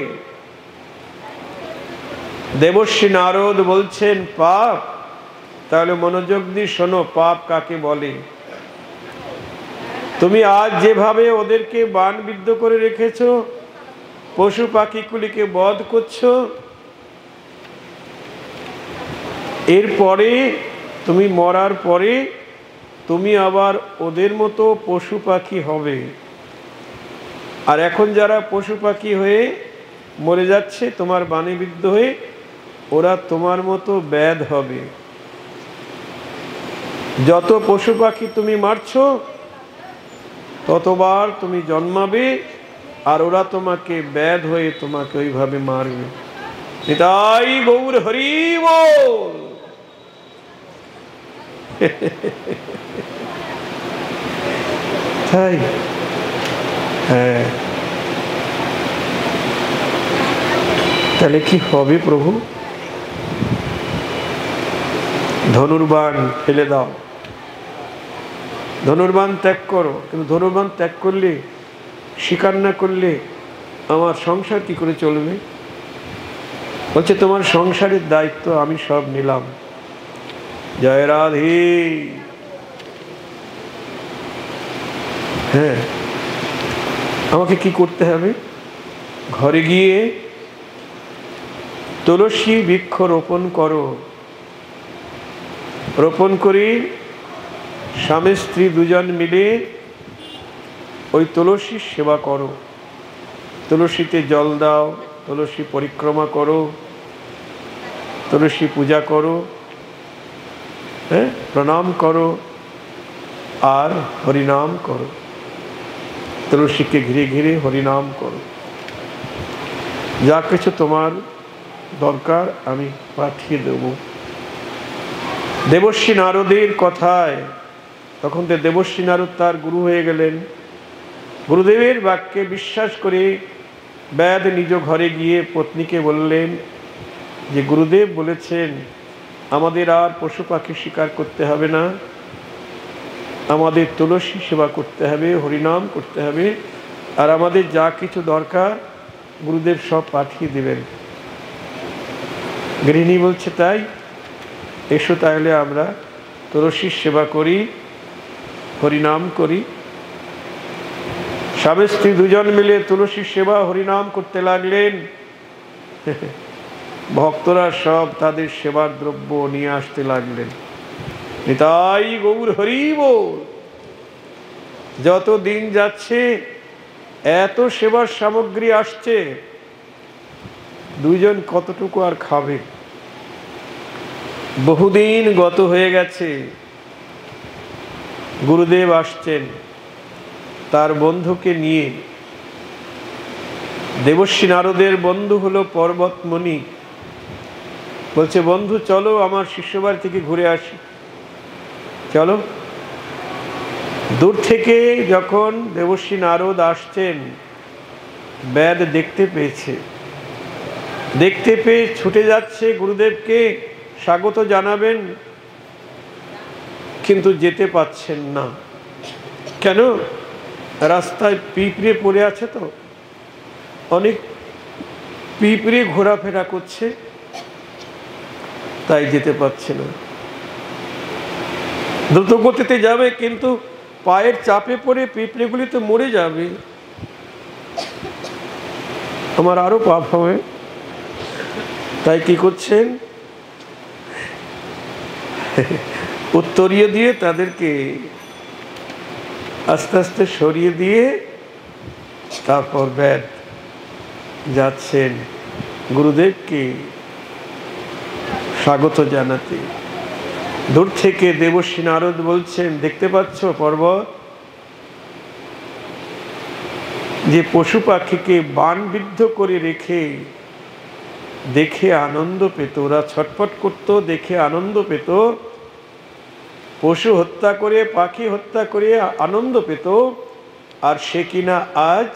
দেবর্ষি নারদ বলছেন পাপ। তাহলে মনোযোগ দিয়ে শোনো, পাপ কাকে বলে। তুমি আজ যেভাবে ওদেরকে বানবিদ্ধ করে রেখেছো, পশু পাখিগুলিকে বধ করছো, এরপরে তুমি মরার পরে তুমি আবার ওদের মতো পশু পাখি হবে। আর এখন যারা পশু পাখি হয়ে মরে যাচ্ছে তোমার বাণে বিদ্ধ হয়ে, ওরা তোমার মতো ব্যাধ হবে। যত পশু পাখি তুমি মারছো ততবার তুমি জন্মাবে, আর ওরা তোমাকে ব্যাধ হয়ে তোমাকে ওইভাবে মারবে। তাই গৌর হরি বল। তাই হ্যাঁ, তাহলে কি হবে প্রভু? ধনুর্বাণ ফেলে দাও, ধনুর্বাণ ত্যাগ করো। কিন্তু ধনুর্বাণ ত্যাগ করলে, স্বীকার না করলে আমার সংসার কি করে চলবে? বলছে তোমার সংসারের দায়িত্ব আমি সব নিলাম। জয় রাধে। হ্যাঁ, আমাকে কি করতে হবে? ঘরে গিয়ে তুলসী বৃক্ষ রোপণ করো। রোপণ করি স্বামী স্ত্রী দুজন মিলে ওই তুলসীর সেবা করো। তুলসীতে জল দাও, তুলসী পরিক্রমা করো, তুলসী পূজা করো, হ্যাঁ, প্রণাম করো আর হরিনাম করো। তুলসীকে ঘিরে ঘিরে হরিনাম করো। যা কিছু তোমার দরকার আমি পাঠিয়ে দেব। দেবর্ষী নারদের কথায়, তখন তো দেবর্ষী নারদ তার গুরু হয়ে গেলেন। গুরুদেবের বাক্যে বিশ্বাস করে ব্যাদ নিজ ঘরে গিয়ে পত্নীকে বললেন যে গুরুদেব বলেছেন আমাদের আর পশু পাখি শিকার করতে হবে না, আমাদের তুলসী সেবা করতে হবে, হরিনাম করতে হবে, আর আমাদের যা কিছু দরকার গুরুদেব সব পাঠিয়ে দেবেন। গৃহিণী বলছে তাই, এসো তাহলে আমরা তুলসীর সেবা করি, হরিনাম করি। স্বামী স্ত্রী দুজন মিলে তুলসীর সেবা হরিনাম করতে লাগলেন। ভক্তরা সব তাদের সেবার দ্রব্য নিয়ে আসতে লাগলেন। নিতাই গৌর হরি বল। যত দিন যাচ্ছে এত সেবার সামগ্রী আসছে, দুইজন কতটুকু আর খাবে? বহুদিন গত হয়ে গেছে। গুরুদেব আসছেন তার বন্ধুকে নিয়ে। দেবর্ষী নারদের বন্ধু হলো পর্বতমণি। বলছে বন্ধু চলো আমার শিষ্যবাড়ি থেকে ঘুরে আসি, চলো। দূর থেকে যখন দেবর্ষী নারদ আসছেন, ব্যাদ দেখতে পেয়েছে। দেখতে পেয়ে ছুটে যাচ্ছে গুরুদেবকে স্বাগত জানাবেন, কিন্তু যেতে পাচ্ছেন না। কেন? রাস্তায় পিঁপড়ে পড়ে আছে, তো অনেক পিঁপড়ে ঘোরাফেরা করছে, তাই যেতে পারছে না। দ্রুত গতিতে যাবে, কিন্তু পায়ের চাপে পড়ে পিঁপড়েগুলি তো মরে যাবে, আমার আরো পাপ হবে। তাই কি করছেন? উত্তরীয় দিয়ে তাদেরকে আস্তে আস্তে সরিয়ে দিয়ে তারপর ব্যাদ যাচ্ছেন গুরুদেবকে স্বাগত জানাতে। দূর থেকে দেবর্ষী নারদ বলছেন দেখতে পাচ্ছ পর্বত, যে পশু পাখিকে বাণবিদ্ধ করে রেখে দেখে আনন্দ পেত, ওরা ছটফট করত, দেখে আনন্দ পেত। পশু হত্যা করে, পাখি হত্যা করে আনন্দ পেত, আর সে কিনা আজ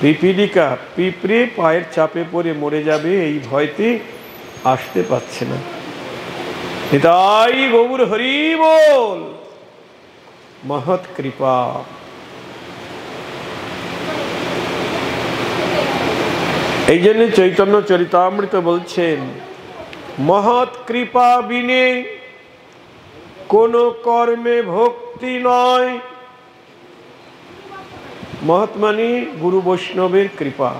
পিপিলিকা, পিঁপড়ে পায়ের চাপে পড়ে মরে যাবে এই ভয়তে আসতে পারছে না। তাই গৌর হরি বল। মহৎ কৃপা। এই জন্য চৈতন্য চরিতামৃত বলছেন মহৎ কৃপা বিনে কোন কর্মে ভক্তি নয়। মহৎ মানে গুরু বৈষ্ণবের কৃপা।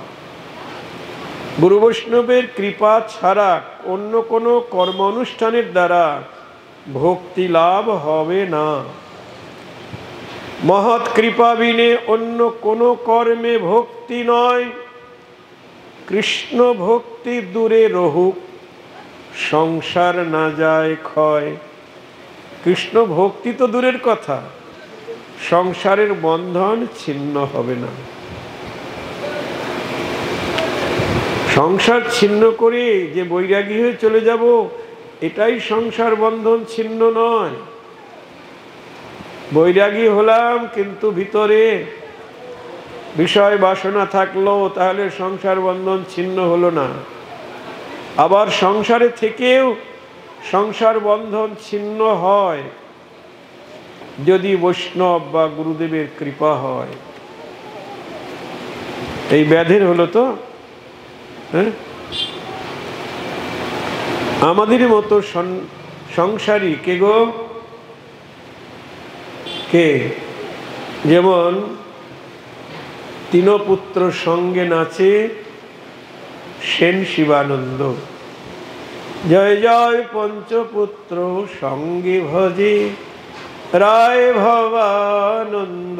গুরু বৈষ্ণবের কৃপা ছাড়া অন্য কোনো কর্ম অনুষ্ঠানের দ্বারা ভক্তি লাভ হবে না। মহৎ কৃপা বিনে অন্য কোনো কর্মে ভক্তি নয়। কৃষ্ণ ভক্তি দূরে রহুক, সংসার না যায় ক্ষয়। কৃষ্ণ ভক্তি তো দূরের কথা, সংসারের বন্ধন ছিন্ন হবে না। সংসার ছিন্ন করে যে বৈরাগী হয়ে চলে যাব, এটাই সংসার বন্ধন ছিন্ন নয়। বৈরাগী হলাম কিন্তু ভিতরে বিষয় বাসনা থাকলো, তাহলে সংসার বন্ধন ছিন্ন হলো না। আবার সংসারে থেকেও সংসার বন্ধন ছিন্ন হয় যদি বৈষ্ণব বা গুরুদেবের কৃপা হয়। এই ব্যাধের হলো তো, হ্যাঁ, আমাদের মতো সংসারী কে গো, কে? যেমন তিন পুত্র সঙ্গে নাচে সেন শিবানন্দ, জয় জয় পঞ্চপুত্র সঙ্গে ভজে রায় ভবানন্দ।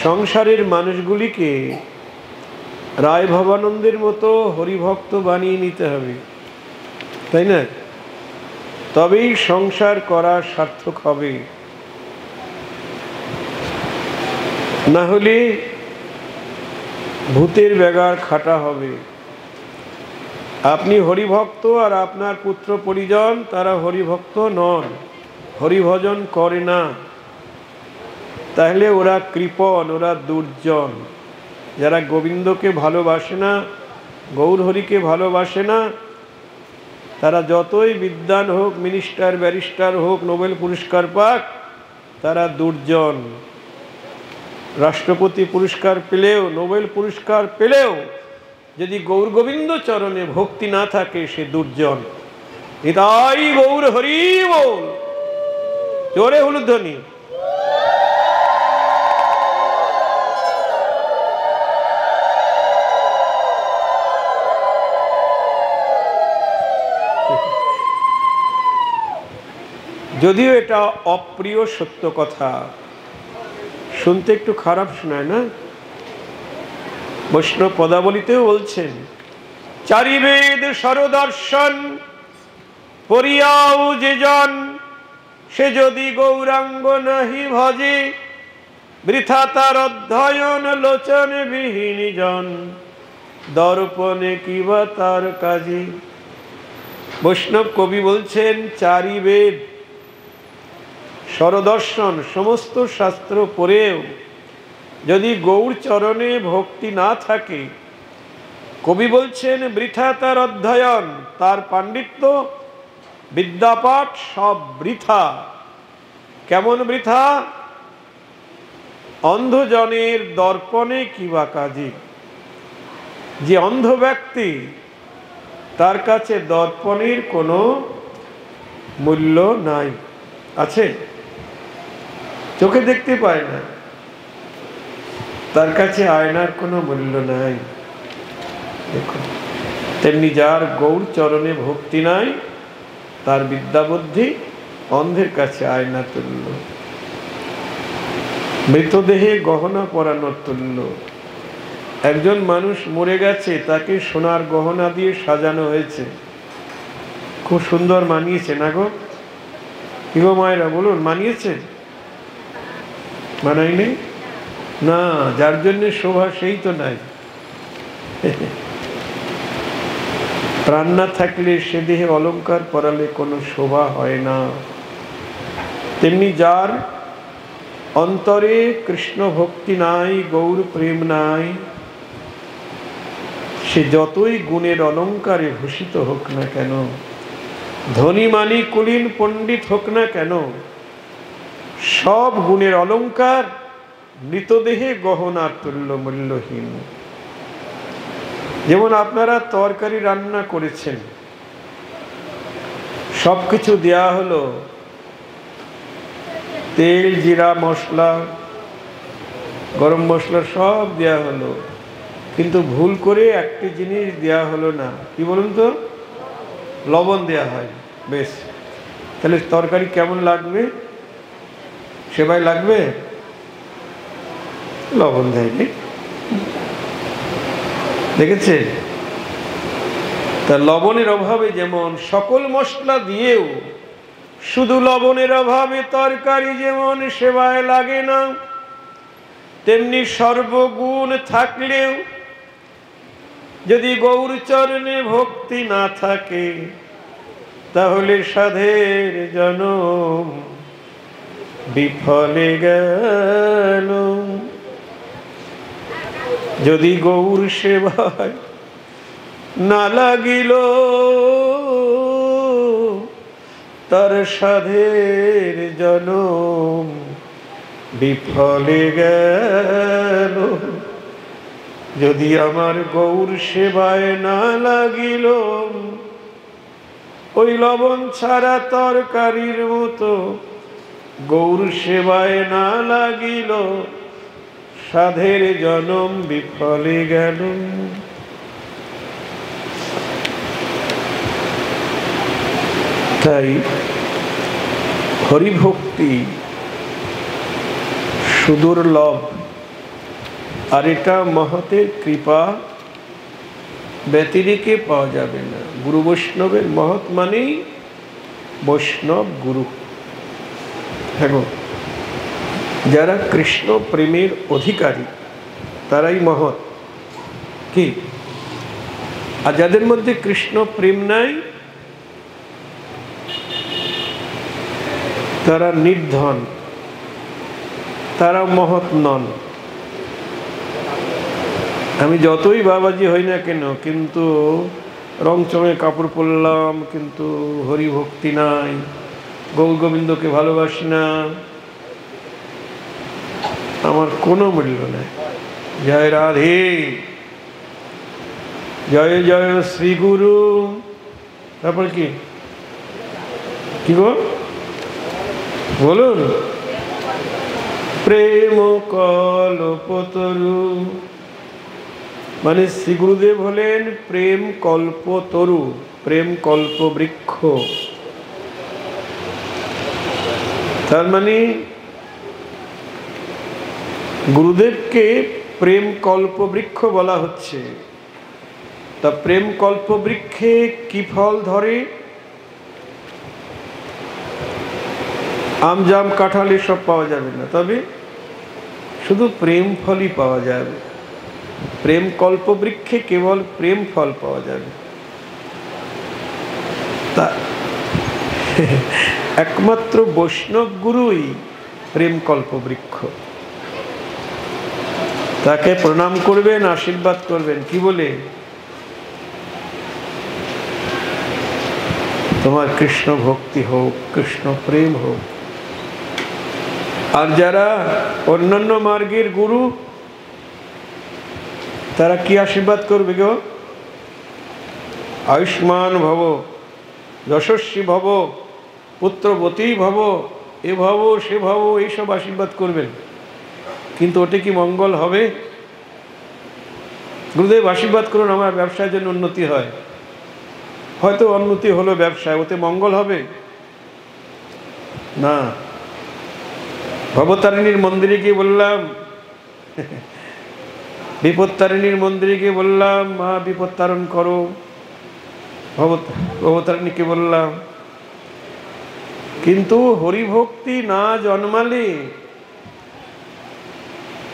সংসারের মানুষগুলিকে রায় ভবানন্দের মতো হরিভক্ত বানিয়ে নিতে হবে, তাই না? তবেই সংসার করা সার্থক হবে। না হলে ভূতের ব্যাগার খাটা হবে। আপনি হরিভক্ত আর আপনার পুত্র পরিজন তারা হরিভক্ত নন, হরিভজন করে না, তাহলে ওরা কৃপণ, ওরা দুর্জন। যারা গোবিন্দকে ভালোবাসে না, গৌর হরিকে ভালোবাসে না, তারা যতই বিদ্বান হোক, মিনিস্টার ব্যারিস্টার হোক, নোবেল পুরস্কার পাক, তারা দুর্জন। রাষ্ট্রপতি পুরস্কার পেলেও, নোবেল পুরস্কার পেলেও যদি গৌর গোবিন্দ চরণে ভক্তি না থাকে, সে দুর্জন। এটাই গৌর হরি বল, জোরে হুলুধ্বনি। যদিও এটা অপ্রিয় সত্য কথা, শুনতে একটু খারাপ শোনায় না? বৈষ্ণব পদাবলিতেও বলছেন, চারি বেদ সরদর্শন পরিয়াও যে জন, সে যদি গৌরাঙ্গ নাহি ভজে, বৃথা তার অধ্যয়ন লোচন বিহীন জন, দর্পণে কিবা তার কাজে। বৈষ্ণব কবি বলছেন, চারি বেদ সরদর্শন সমস্ত শাস্ত্র পড়েও যদি গৌর চরণে ভক্তি না থাকে, কবি বলছেন বৃথা তার অধ্যয়ন, তার পাণ্ডিত্য বিদ্যাপাঠ সব বৃথা। কেমন বৃথা? অন্ধজনের দর্পণে কিবা কাজে। যে অন্ধ ব্যক্তি, তার কাছে দর্পণের কোনো মূল্য নাই। আছে? চোখে দেখতে পায় না, তার কাছে আয়নার কোনো মূল্য নাই। দেখো, তেমনি যার গৌর চরণে ভক্তি নাই, তার বিদ্যা বুদ্ধি অন্ধের কাছে আয়না তুল্য, মৃতদেহে গহনা পরানোর তুল্য। একজন মানুষ মরে গেছে, তাকে সোনার গহনা দিয়ে সাজানো হয়েছে, খুব সুন্দর মানিয়েছে না গো? কি গো মায়েরা বলুন, মানিয়েছে? মানায়নি না, যার জন্য শোভা সেই তো নাই। প্রাণ না থাকলে সে দেহে অলংকার পরালে কোনো শোভা হয় না। তেমনি যার অন্তরে কৃষ্ণ ভক্তি নাই, গৌর প্রেম নাই, সে যতই গুণের অলংকারে ভূষিত হোক না কেন, ধনী মানি কুলীন পণ্ডিত হোক না কেন, সব গুণের অলংকার মৃতদেহে গহনার তুল্য, মূল্যহীন। যেমন আপনারা তরকারি রান্না করেছেন, সবকিছু দেয়া হলো, তেল, জিরা, মশলা, গরম মশলা সব দেয়া হলো, কিন্তু ভুল করে একটি জিনিস দেয়া হলো না, কি বলুন তো? লবণ দেয়া হয়। বেশ, তাহলে তরকারি কেমন লাগবে? সেবাই লাগবে? লবণ দেয়নি, দেখেছে? তা লবণের অভাবে যেমন সকল মশলা দিয়েও শুধু লবণের অভাবে তরকারি যেমন সেবায় লাগে না, তেমনি সর্বগুণ থাকলেও যদি গৌরচরণে ভক্তি না থাকে তাহলে সাধের জনম বিফলে গেল। যদি গৌর সেবায় না লাগিল তার সাধের জনম বিফলে গেল। যদি আমার গৌর সেবায় না লাগিল ওই লবণ ছাড়া তরকারির মতো গৌর সেবায় না লাগিল সাধের জনম বিফলে গেল। তাই হরিভক্তি সুদুর্লভ, আর এটা মহতের কৃপা ব্যতিরেকে পাওয়া যাবে না। গুরু বৈষ্ণবের মহৎ মানেই বৈষ্ণব গুরু। হ্যাঁ, যারা কৃষ্ণ প্রেমের অধিকারী তারাই মহৎ। কি? আর যাদের মধ্যে কৃষ্ণ প্রেম নাই তারা নির্ধন, তারা মহৎ নন। আমি যতই বাবাজি হই না কেন, কিন্তু রংচঙে কাপড় পরলাম কিন্তু হরিভক্তি নাই, গৌর গোবিন্দকে ভালোবাসি না, আমার কোনো মূল্য নাই। জয় রাধে, জয় জয় শ্রী গুরু। তারপর কি কি গো বলুন? প্রেম কল্পতরু, মানে শ্রী গুরুদেব হলেন প্রেম কল্পতরু, প্রেম কল্প বৃক্ষ। তার মানে গুরুদেবকে প্রেম কল্প বৃক্ষ বলা হচ্ছে। তা প্রেম কল্প বৃক্ষে কি ফল ধরে? আম জাম কাঁঠাল এসব পাওয়া যাবে না, তবে শুধু প্রেম ফলই পাওয়া যাবে। প্রেম কল্প বৃক্ষে কেবল প্রেম ফল পাওয়া যাবে। তা একমাত্র বৈষ্ণব গুরুই প্রেম কল্প বৃক্ষ। তাকে প্রণাম করবেন, আশীর্বাদ করবেন, কি বলে? তোমার কৃষ্ণ ভক্তি হোক, কৃষ্ণ প্রেম হোক। আর যারা অন্যান্য মার্গের গুরু তারা কি আশীর্বাদ করবে গো? আয়ুষ্মান ভব, যশস্বী ভব, পুত্রবতী ভব, এ ভব সে ভব, এইসব আশীর্বাদ করবেন। কিন্তু ওটা কি মঙ্গল হবে? গুরুদেব আশীর্বাদ করুন আমার ব্যবসায় যেন উন্নতি হয়। হয়তো উন্নতি হলো ব্যবসায়, ওতে মঙ্গল হবে না। ভবতারিণীর মন্দিরে গিয়ে বললাম, বিপত্তারিণীর মন্দিরে গিয়ে বললাম মা বিপদ তারণ করো, ভবতারিণীকে বললাম। কিন্তু হরিভক্তি না জন্মালে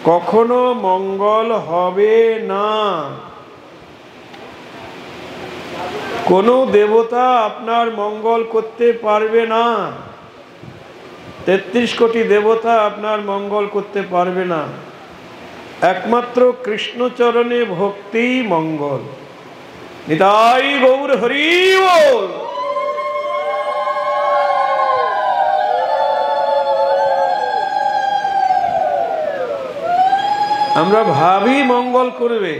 কখনো মঙ্গল হবে না। কোনো দেবতা আপনার মঙ্গল করতে পারবে না। ৩৩ কোটি দেবতা আপনার মঙ্গল করতে পারবে না। একমাত্র কৃষ্ণচরণে ভক্তিই মঙ্গল। নিতাই গৌর হরি বল। আমরা ভাবি মঙ্গল করবে,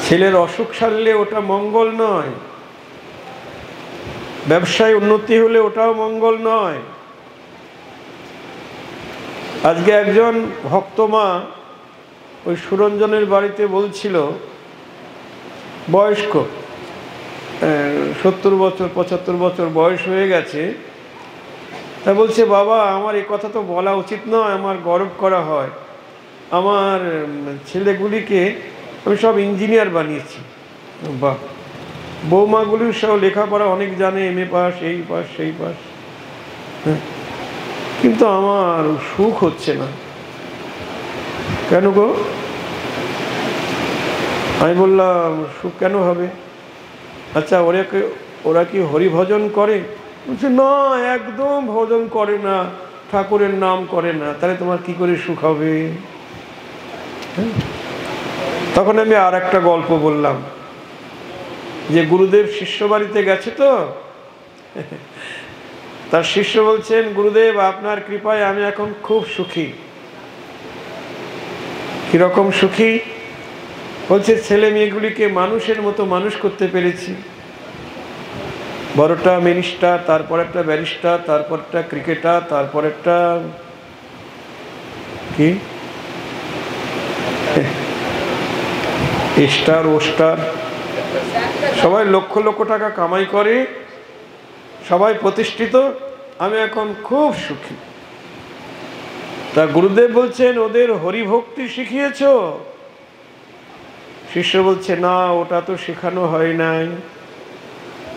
ছেলের অসুখ সারলে ওটা মঙ্গল নয়, ব্যবসায় উন্নতি হলে ওটাও মঙ্গল নয়। আজকে একজন ভক্তমা ওই সুরঞ্জনের বাড়িতে বলছিল, বয়স্ক 70 বছর 75 বছর বয়স হয়ে গেছে, তা বলছে, বাবা আমার এই কথা তো বলা উচিত নয়, আমার গর্ব করা হয়, আমার ছেলেগুলিকে আমি সব ইঞ্জিনিয়ার বানিয়েছি। বাহ, বৌমাগুলির সব লেখাপড়া অনেক জানে, MA পাস, এই পাস সেই পাস, কিন্তু আমার সুখ হচ্ছে না। কেন গো? আমি বললাম, সুখ কেন হবে? আচ্ছা, ওরা কি হরিভজন করে? বলছে, না, একদম ভজন করে না, ঠাকুরের নাম করে না, তাহলে তোমার কি করে সুখ হবে? তখন আমি আর একটা গল্প বললাম, যে গুরুদেব শিষ্য বাড়িতে গেছে, তো তার শিষ্য বলছেন, গুরুদেব আপনার কৃপায় আমি এখন খুব সুখী। কিরকম সুখী? বলছে, ছেলে মেয়েগুলিকে মানুষের মতো মানুষ করতে পেরেছি। বড়টা মিনিস্টার, তারপর একটা ব্যারিস্টার, তারপর একটা ক্রিকেটার, তারপর একটা কি স্টার ওস্টার, সবাই লক্ষ লক্ষ টাকা কামাই করে, সবাই প্রতিষ্ঠিত, আমি এখন খুব সুখী। তা গুরুদেব বলছেন, ওদের হরিভক্তি শিখিয়েছ? শিষ্য বলছে, না, ওটা তো শেখানো হয় নাই।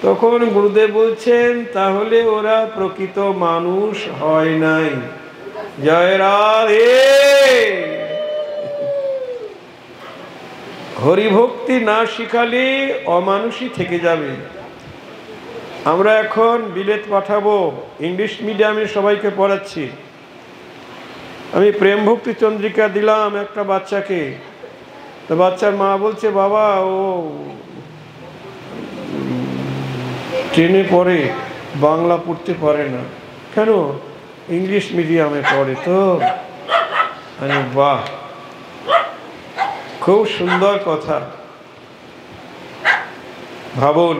তখন গুরুদেব বলছেন, তাহলে ওরা প্রকৃত মানুষ হয় নাই। জয় রাধে। হরিভক্তি না শিখালে অমানুষই থেকে যাবে। আমরা এখন বিলেত পাঠাবো, ইংলিশ মিডিয়ামে সবাইকে পড়াচ্ছি। আমি প্রেম ভক্তি চন্দ্রিকা দিলাম একটা বাচ্চাকে, তো বাচ্চার মা বলছে, বাবা ও ট্রেনে পড়ে, বাংলা পড়তে পারে না। কেন? ইংলিশ মিডিয়ামে পড়ে তো। আরে বাহ, খুব সুন্দর কথা, ভাবুন।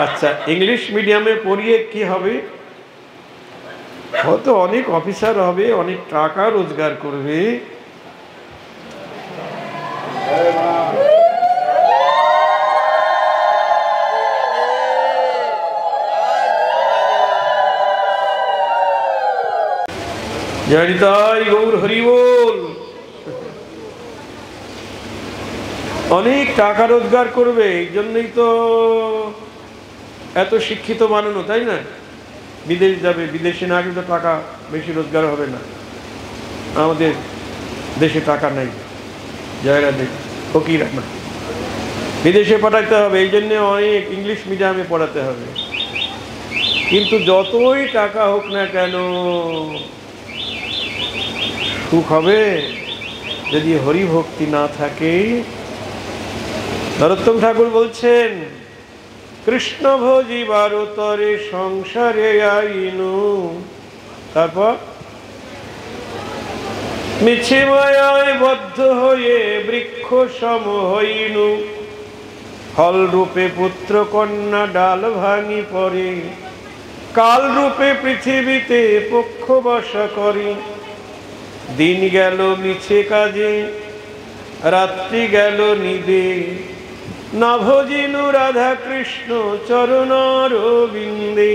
আচ্ছা, ইংলিশ মিডিয়ামে পড়িয়ে কি হবে? হয়তো অনেক অফিসার হবে, অনেক টাকা রোজগার করবে, জয় তাই গৌর হরি বল। অনেক টাকা রোজগার করবে, এই জন্যই তো এত শিক্ষিত বানানো, তাই না? বিদেশ যাবে, বিদেশে না গেলে তো টাকা বেশি রোজগার হবে না। আমাদের দেশে টাকা নাই, জয় রাধে, ফকির আমরা, বিদেশে পাঠাতে হবে, এই জন্যে অনেক ইংলিশ মিডিয়ামে পড়াতে হবে। কিন্তু যতই টাকা হোক না কেন, সুখ হবে যদি হরিভক্তি না থাকে। নরোত্তম ঠাকুর বলছেন, কৃষ্ণ ভজিবার তরে সংসারে আইনু, তারপর মিছে মায়ায় বদ্ধ হয়ে বৃক্ষ সম হইনু, ফল রূপে পুত্র কন্যা ডাল ভাঙি পড়ে, কাল রূপে পৃথিবীতে পক্ষ বসা করি, দিন গেল মিছে কাজে, রাত্রি গেল নিদে, না ভজিনু রাধা কৃষ্ণ চরণার বিন্দে।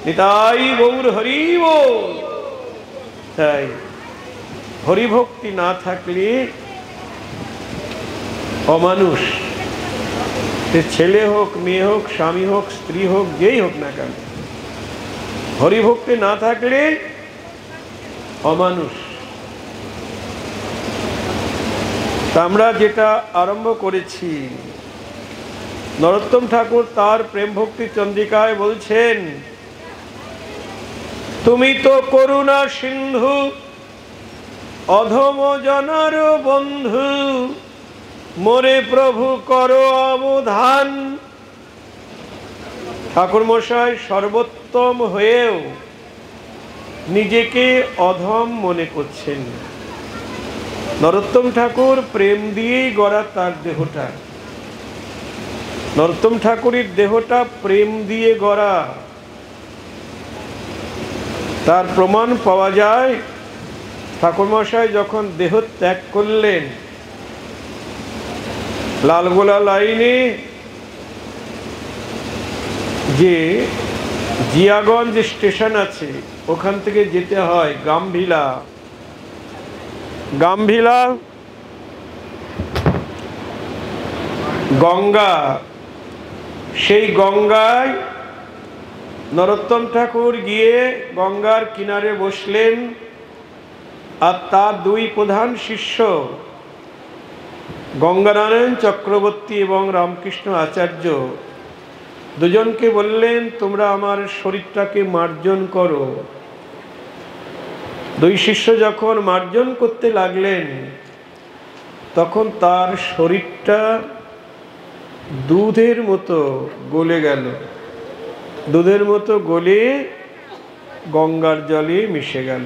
নিতাই গৌর হরি বল। তাই হরিভক্তি না থাকলে অমানুষ, ছেলে হোক, মেয়ে হোক, স্বামী হোক, স্ত্রী হোক, যেই হোক না কেন, হরিভক্তি না থাকলে অমানুষ। আমরা যেটা আরম্ভ করেছি, নরোত্তম ঠাকুর তার প্রেম ভক্তি চন্দ্রিকায় বলছেন, তুমি তো করুণা সিন্ধু, অধম জনার বন্ধু, মোরে প্রভু করো অবধান। ঠাকুর মশাই সর্বোত্তম হয়েও নিজেকে অধম মনে করছেন। নরোত্তম ঠাকুর প্রেম দিয়েই গড়া তার দেহটা, নরোত্তম ঠাকুরের দেহটা প্রেম দিয়ে গড়া। তার প্রমাণ পাওয়া যায় ঠাকুরমশাই যখন দেহ ত্যাগ করলেন, লালগোলা লাইনে যে জিয়াগঞ্জ স্টেশন আছে ওখান থেকে যেতে হয় গাম্ভিলা। গাম্ভিলা গঙ্গা, সেই গঙ্গায় নরোত্তম ঠাকুর গিয়ে গঙ্গার কিনারে বসলেন, আর তার দুই প্রধান শিষ্য গঙ্গানারায়ণ চক্রবর্তী এবং রামকৃষ্ণ আচার্য দুজনকে বললেন, তোমরা আমার শরীরটাকে মার্জন করো। দুই শিষ্য যখন মার্জন করতে লাগলেন, তখন তার শরীরটা দুধের মতো গলে গেল, দুধের মতো গলে গঙ্গার জলে মিশে গেল।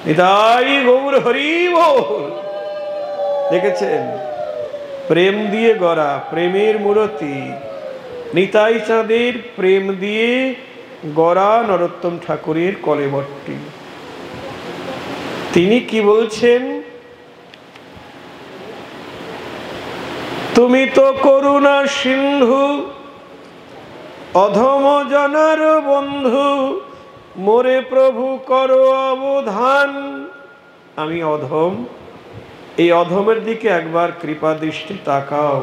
নিতাই গৌর হরি বল। দেখেছেন, প্রেম দিয়ে গড়া, প্রেমের মূর্তি নিতাই চাঁদের প্রেম দিয়ে গড়া নরোত্তম ঠাকুরের কলেবরটি। তিনি কি বলছেন? তুমি তো করুণা সিন্ধু, অধম জনার বন্ধু, মোরে প্রভু করো অবধান। আমি অধম, এই অধমের দিকে একবার কৃপা দৃষ্টি তাকাও।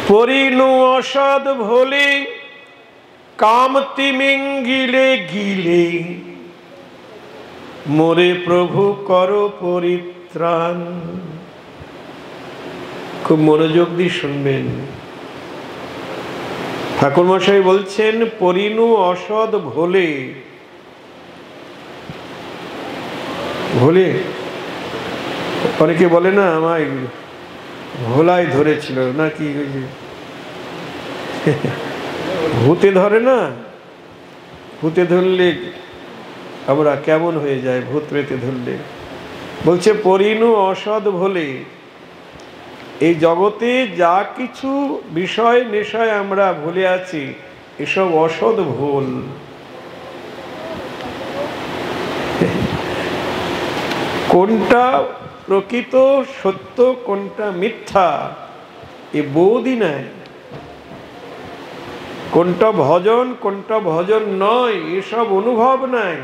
পরিণু অসদ ভোলে, কামতি মিঙ্গিলে গিলে, মোরে প্রভু করো পরিত্রাণ। খুব মনোযোগ দিয়ে শুনবেন। ঠাকুরমশাই বলছেন, পরিণু অসদ ভোলে। ভোলে অনেকে বলে না, আমায় ভোলায় ধরেছিল নাকি, ভূতে ধরে না, ভূতে ধরলে আমরা কেমন হয়ে যায়, ভূত প্রেতে ধরলে। বলছে পরিণু অসদ ভোলে। এই জগতে যা কিছু বিষয় নেশায় আমরা ভুলে আছি, এসব অসদ ভুল। কোনটা প্রকৃত সত্য, কোনটা মিথ্যা, এ বোধই নাই। কোনটা ভজন, কোনটা ভজন নয়, এসব অনুভব নাই।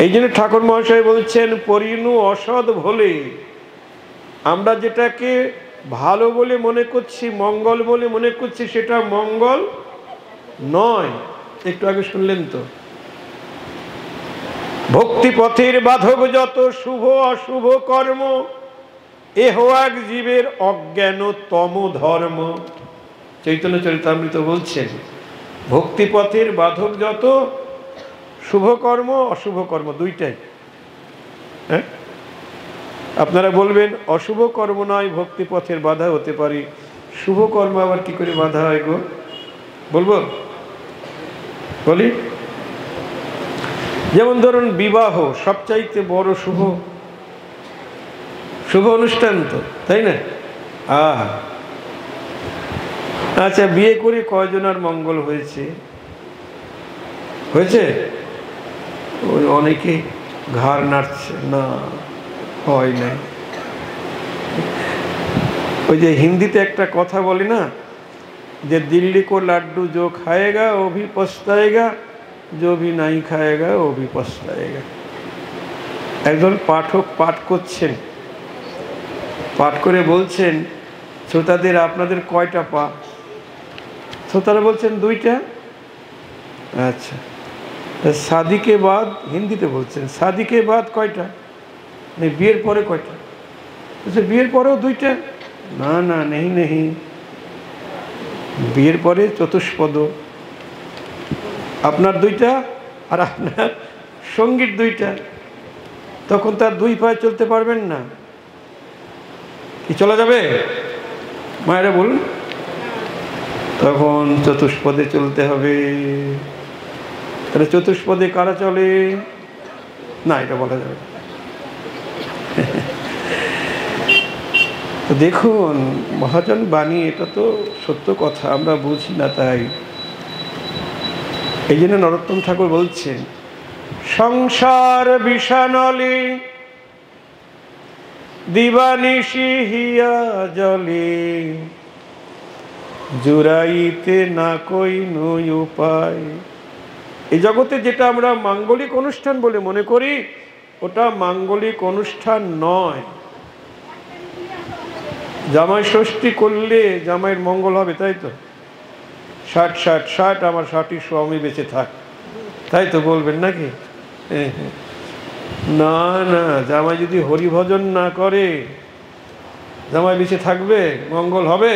এই জন্য ঠাকুর মহাশয় বলছেন, পরিণু অসদ ভোলে। আমরা যেটাকে ভালো বলে মনে করছি, মঙ্গল বলে মনে করছি, সেটা মঙ্গল নয়। একটু আগে শুনলেন তো, ভক্তি পথের বাধক যত শুভ অশুভ কর্ম, এহ এক জীবের অজ্ঞানতম ধর্ম। চৈতন্য চরিতামৃত বলছেন, ভক্তি পথের বাধক যত শুভ কর্ম অশুভ কর্ম দুইটাই। হ্যাঁ, আপনারা বলবেন অশুভ কর্ম নয় ভক্তি পথের বাধা হতে পারে, শুভ কর্ম আবার কি করে বাধা হয় গো? বলবো, বলি। যেমন ধরুন বিবাহ সবচাইতে বড় শুভ শুভ অনুষ্ঠান তো, তাই না? আচ্ছা, বিয়ে করে কয়জনের মঙ্গল হয়েছে? হয়েছে? ওই অনেকে ঘাড় নাড়ছে, না হয় নাই। ওই যে হিন্দিতে একটা কথা বলে না, যে দিল্লি কো লাড্ডু जो खाएगा वो भी पछताएगा, जो भी नहीं खाएगा वो भी पछताएगा। একজন পাঠক পাঠ করছেন, পাঠ করে বলছেন, শ্রোতাদের আপনাদের কয়টা পা? শ্রোতারা বলছেন দুইটা। আচ্ছা, शादी के बाद, হিন্দিতে বলছেন शादी के बाद কয়টা? বিয়ের পরে কয়টা? বিয়ের পরেও দুইটা? না না, নেই নেই, বিয়ের পরে চতুষ্পদ। আপনার দুইটা আর আপনার সঙ্গীর দুইটা, তখন তার দুই পায়ে চলতে পারবেন না। কি চলা যাবে? মায়েরা বলুন। তখন চতুষ্পদে চলতে হবে। তাহলে চতুষ্পদে কারা চলে? না, এটা বলা যাবে। তো দেখুন, মহাজন বাণী, এটা তো সত্য কথা, আমরা বুঝি না। তাই এই জন্য নরোত্তম ঠাকুর বলছেন, সংসার বিষানলে দিবানিশি হিয়া জলে, জুড়াইতে না কই নই উপায়। এই জগতে যেটা আমরা মাঙ্গলিক অনুষ্ঠান বলে মনে করি, ওটা মাঙ্গলিক অনুষ্ঠান নয়। জামাই ষষ্ঠী করলে জামাইয়ের মঙ্গল হবে, তাই তো? 60 আমার 60 স্বামী বেঁচে থাক, তাই তো বলবেন নাকি? না না, জামাই যদি হরিভজন না করে জামাই বেঁচে থাকবে? মঙ্গল হবে?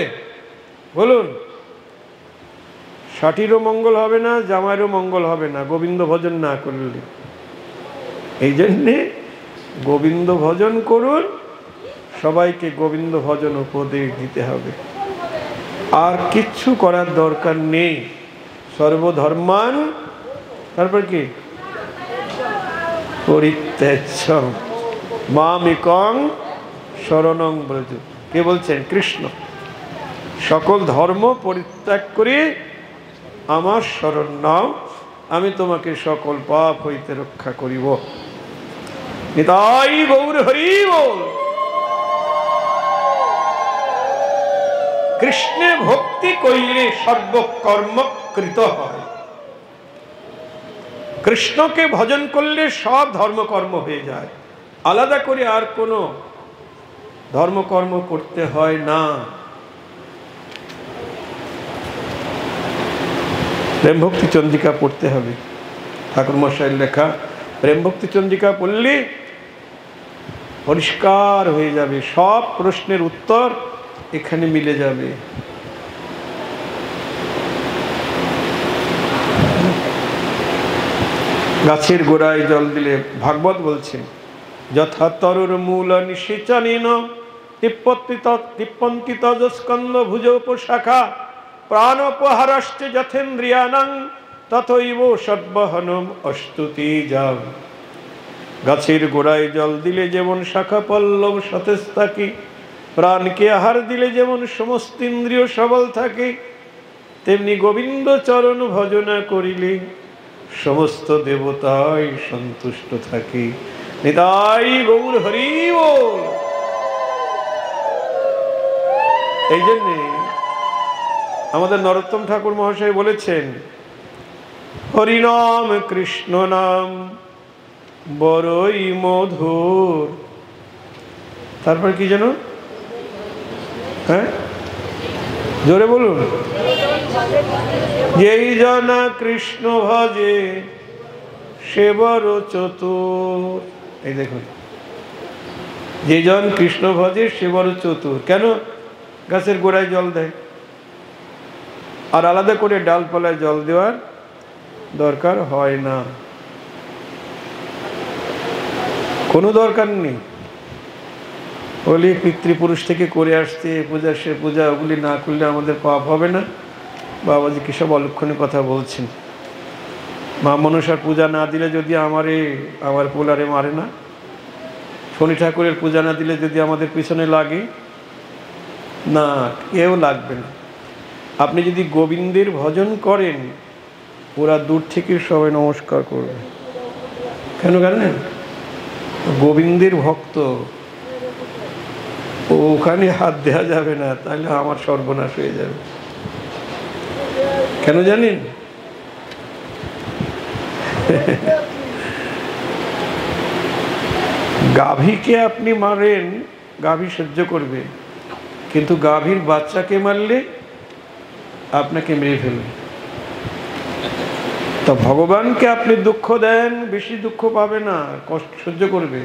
বলুন। 60-ও মঙ্গল হবে না, জামাইয়েরও মঙ্গল হবে না গোবিন্দ ভজন না করলে। এই জন্যে গোবিন্দ ভজন করুন, সবাইকে গোবিন্দ ভজন উপদেশ দিতে হবে, আর কিচ্ছু করার দরকার নেই। সর্বধর্মান, তারপর কি? পরিত্যাজ্য মামেকং শরণং ব্রজ। কে বলছেন? কৃষ্ণ। সকল ধর্ম পরিত্যাগ করে আমার শরণ নাও, আমি তোমাকে সকল পাপ হইতে রক্ষা করিব। নিতাই গৌর হরি বল। কৃষ্ণে ভক্তি কইলে সর্বকর্ম কৃত হয়। কৃষ্ণকে ভজন করলে সব ধর্মকর্ম হয়ে যায়, আলাদা করে আর কোনো ধর্মকর্ম করতে হয় না। প্রেম ভক্তি চন্দ্রিকা পড়তে হবে, ঠাকুর মশাইয়ের লেখা প্রেম ভক্তি চন্দ্রিকা পড়লে পরিষ্কার হয়ে যাবে, সব প্রশ্নের উত্তর এখানে মিলে যাবে। গাছের গোড়ায় জল দিলে, ভাগবত বলছেন, যথা তরুর মূল নিষেচনেন তিপ্পন্তি তজস্কন্দ ভুজোপশাখা প্রাণোপহারশ্চ যথেন্দ্রিয়ানাং তথৈব সদ্বহনম অস্তুতি যাও। গাছের গোড়ায় জল দিলে যেমন শাখা পল্লব সতেজ থাকে, প্রাণকে আহার দিলে যেমন সমস্ত ইন্দ্রিয় সবল থাকে, তেমনি গোবিন্দ চরণ ভজনা করিলে সমস্ত দেবতাই সন্তুষ্ট থাকে। নিতাই গৌর হরি বল। এই জন্যে আমাদের নরোত্তম ঠাকুর মহাশয় বলেছেন, হরিনাম কৃষ্ণ নাম বড়ই মধুর। তারপর কি যেন? হ্যাঁ, জোরে বলুন। যেই জনা কৃষ্ণ ভজে সে বড় চতুর। এই দেখুন, যে জন কৃষ্ণ ভজে সে বড় চতুর। কেন? গাছের গোড়ায় জল দেয়, আর আলাদা করে ডালপালায় জল দেওয়ার দরকার হয় না, কোনো দরকার নেই। ওগুলি পিতৃপুরুষ থেকে করে আসছে, পূজা সে পূজা, ওগুলি না করলে আমাদের পাপ হবে না। বাবাজি কী সব অলক্ষণের কথা বলছেন। মা মনসার পূজা না দিলে যদি আমার পোলারে মারে না, শনি ঠাকুরের পূজা না দিলে যদি আমাদের পিছনে লাগে না, কেউ লাগবে না। আপনি যদি গোবিন্দের ভজন করেন, ওরা দূর থেকে সবাই নমস্কার করবে। কেন জানেন? গোবিন্দের ভক্ত, ওখানে হাত দেওয়া যাবে না, তাহলে আমার সর্বনাশ হয়ে যাবে। কেন জানেন? গাভীকে আপনি মারেন, গাভী সহ্য করবে, কিন্তু গাভীর বাচ্চাকে মারলে আপনাকে মেরে ফেলবে। তো ভগবানকে আপনি দুঃখ দেন, বেশি দুঃখ পাবে না, কষ্ট সহ্য করবে,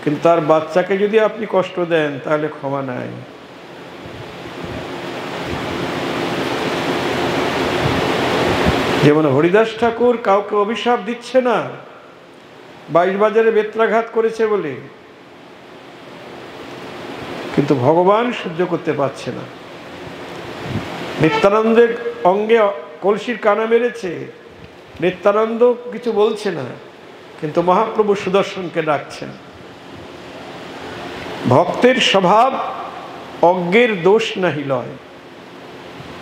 কিন্তু তার বাচ্চাকে যদি আপনি কষ্ট দেন তাহলে ক্ষমা নাই। যেমন হরিদাস ঠাকুর কাউকে অভিশাপ দিচ্ছে না 22 বাজারে বেত্রাঘাত করেছে বলে, কিন্তু ভগবান সহ্য করতে পারছে না। নিত্যানন্দের অঙ্গে কলসির কানা মেরেছে, নিত্যানন্দ কিছু বলছে না, কিন্তু মহাপ্রভু সুদর্শনকে ডাকছেন। ভক্তের স্বভাব অজ্ঞের দোষ নাহি লয়।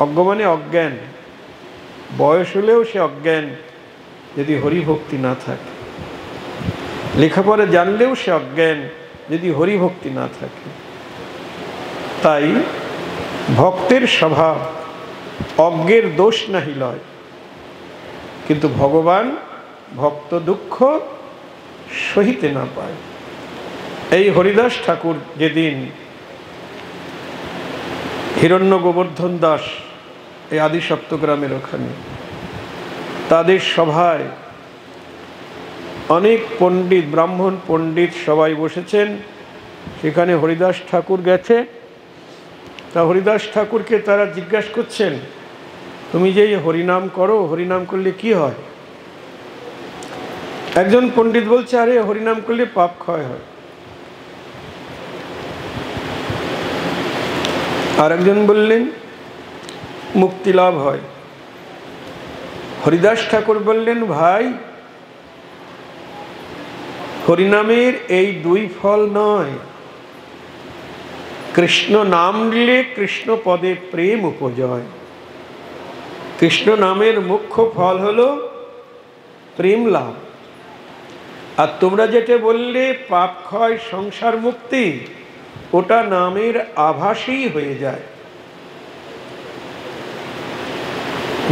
অজ্ঞ মানে অজ্ঞান, বয়স হলেও সে অজ্ঞান যদি হরিভক্তি না থাকে, লেখাপড়া জানলেও সে অজ্ঞান যদি হরিভক্তি না থাকে। তাই ভক্তের স্বভাব অজ্ঞের দোষ নাহি লয়, কিন্তু ভগবান ভক্ত দুঃখ সহিতে না পায়। এই হরিদাস ঠাকুর যেদিন হিরণ্য গোবর্ধন দাস এই আদি সপ্তগ্রামের ওখানে তাদের সভায় অনেক পণ্ডিত, ব্রাহ্মণ পণ্ডিত সবাই বসেছেন, সেখানে হরিদাস ঠাকুর গেছে। তা হরিদাস ঠাকুরকে তারা জিজ্ঞাসা করছেন, তুমি যে হরিনাম করো, হরিনাম করলে কি হয়? একজন পণ্ডিত বলছে, আরে হরিনাম করলে পাপ ক্ষয় হয়। আর একজন বললেন মুক্তি লাভ হয়। হরিদাস ঠাকুর বললেন, ভাই, হরিনামের এই দুই ফল নয়। কৃষ্ণ নাম নিলে কৃষ্ণ পদে প্রেম উপজয়। কৃষ্ণ নামের মুখ্য ফল হলো প্রেম লাভ। আর তোমরা যেটা বললে পাপ ক্ষয় সংসার মুক্তি, ওটা নামের আভাসই হয়ে যায়।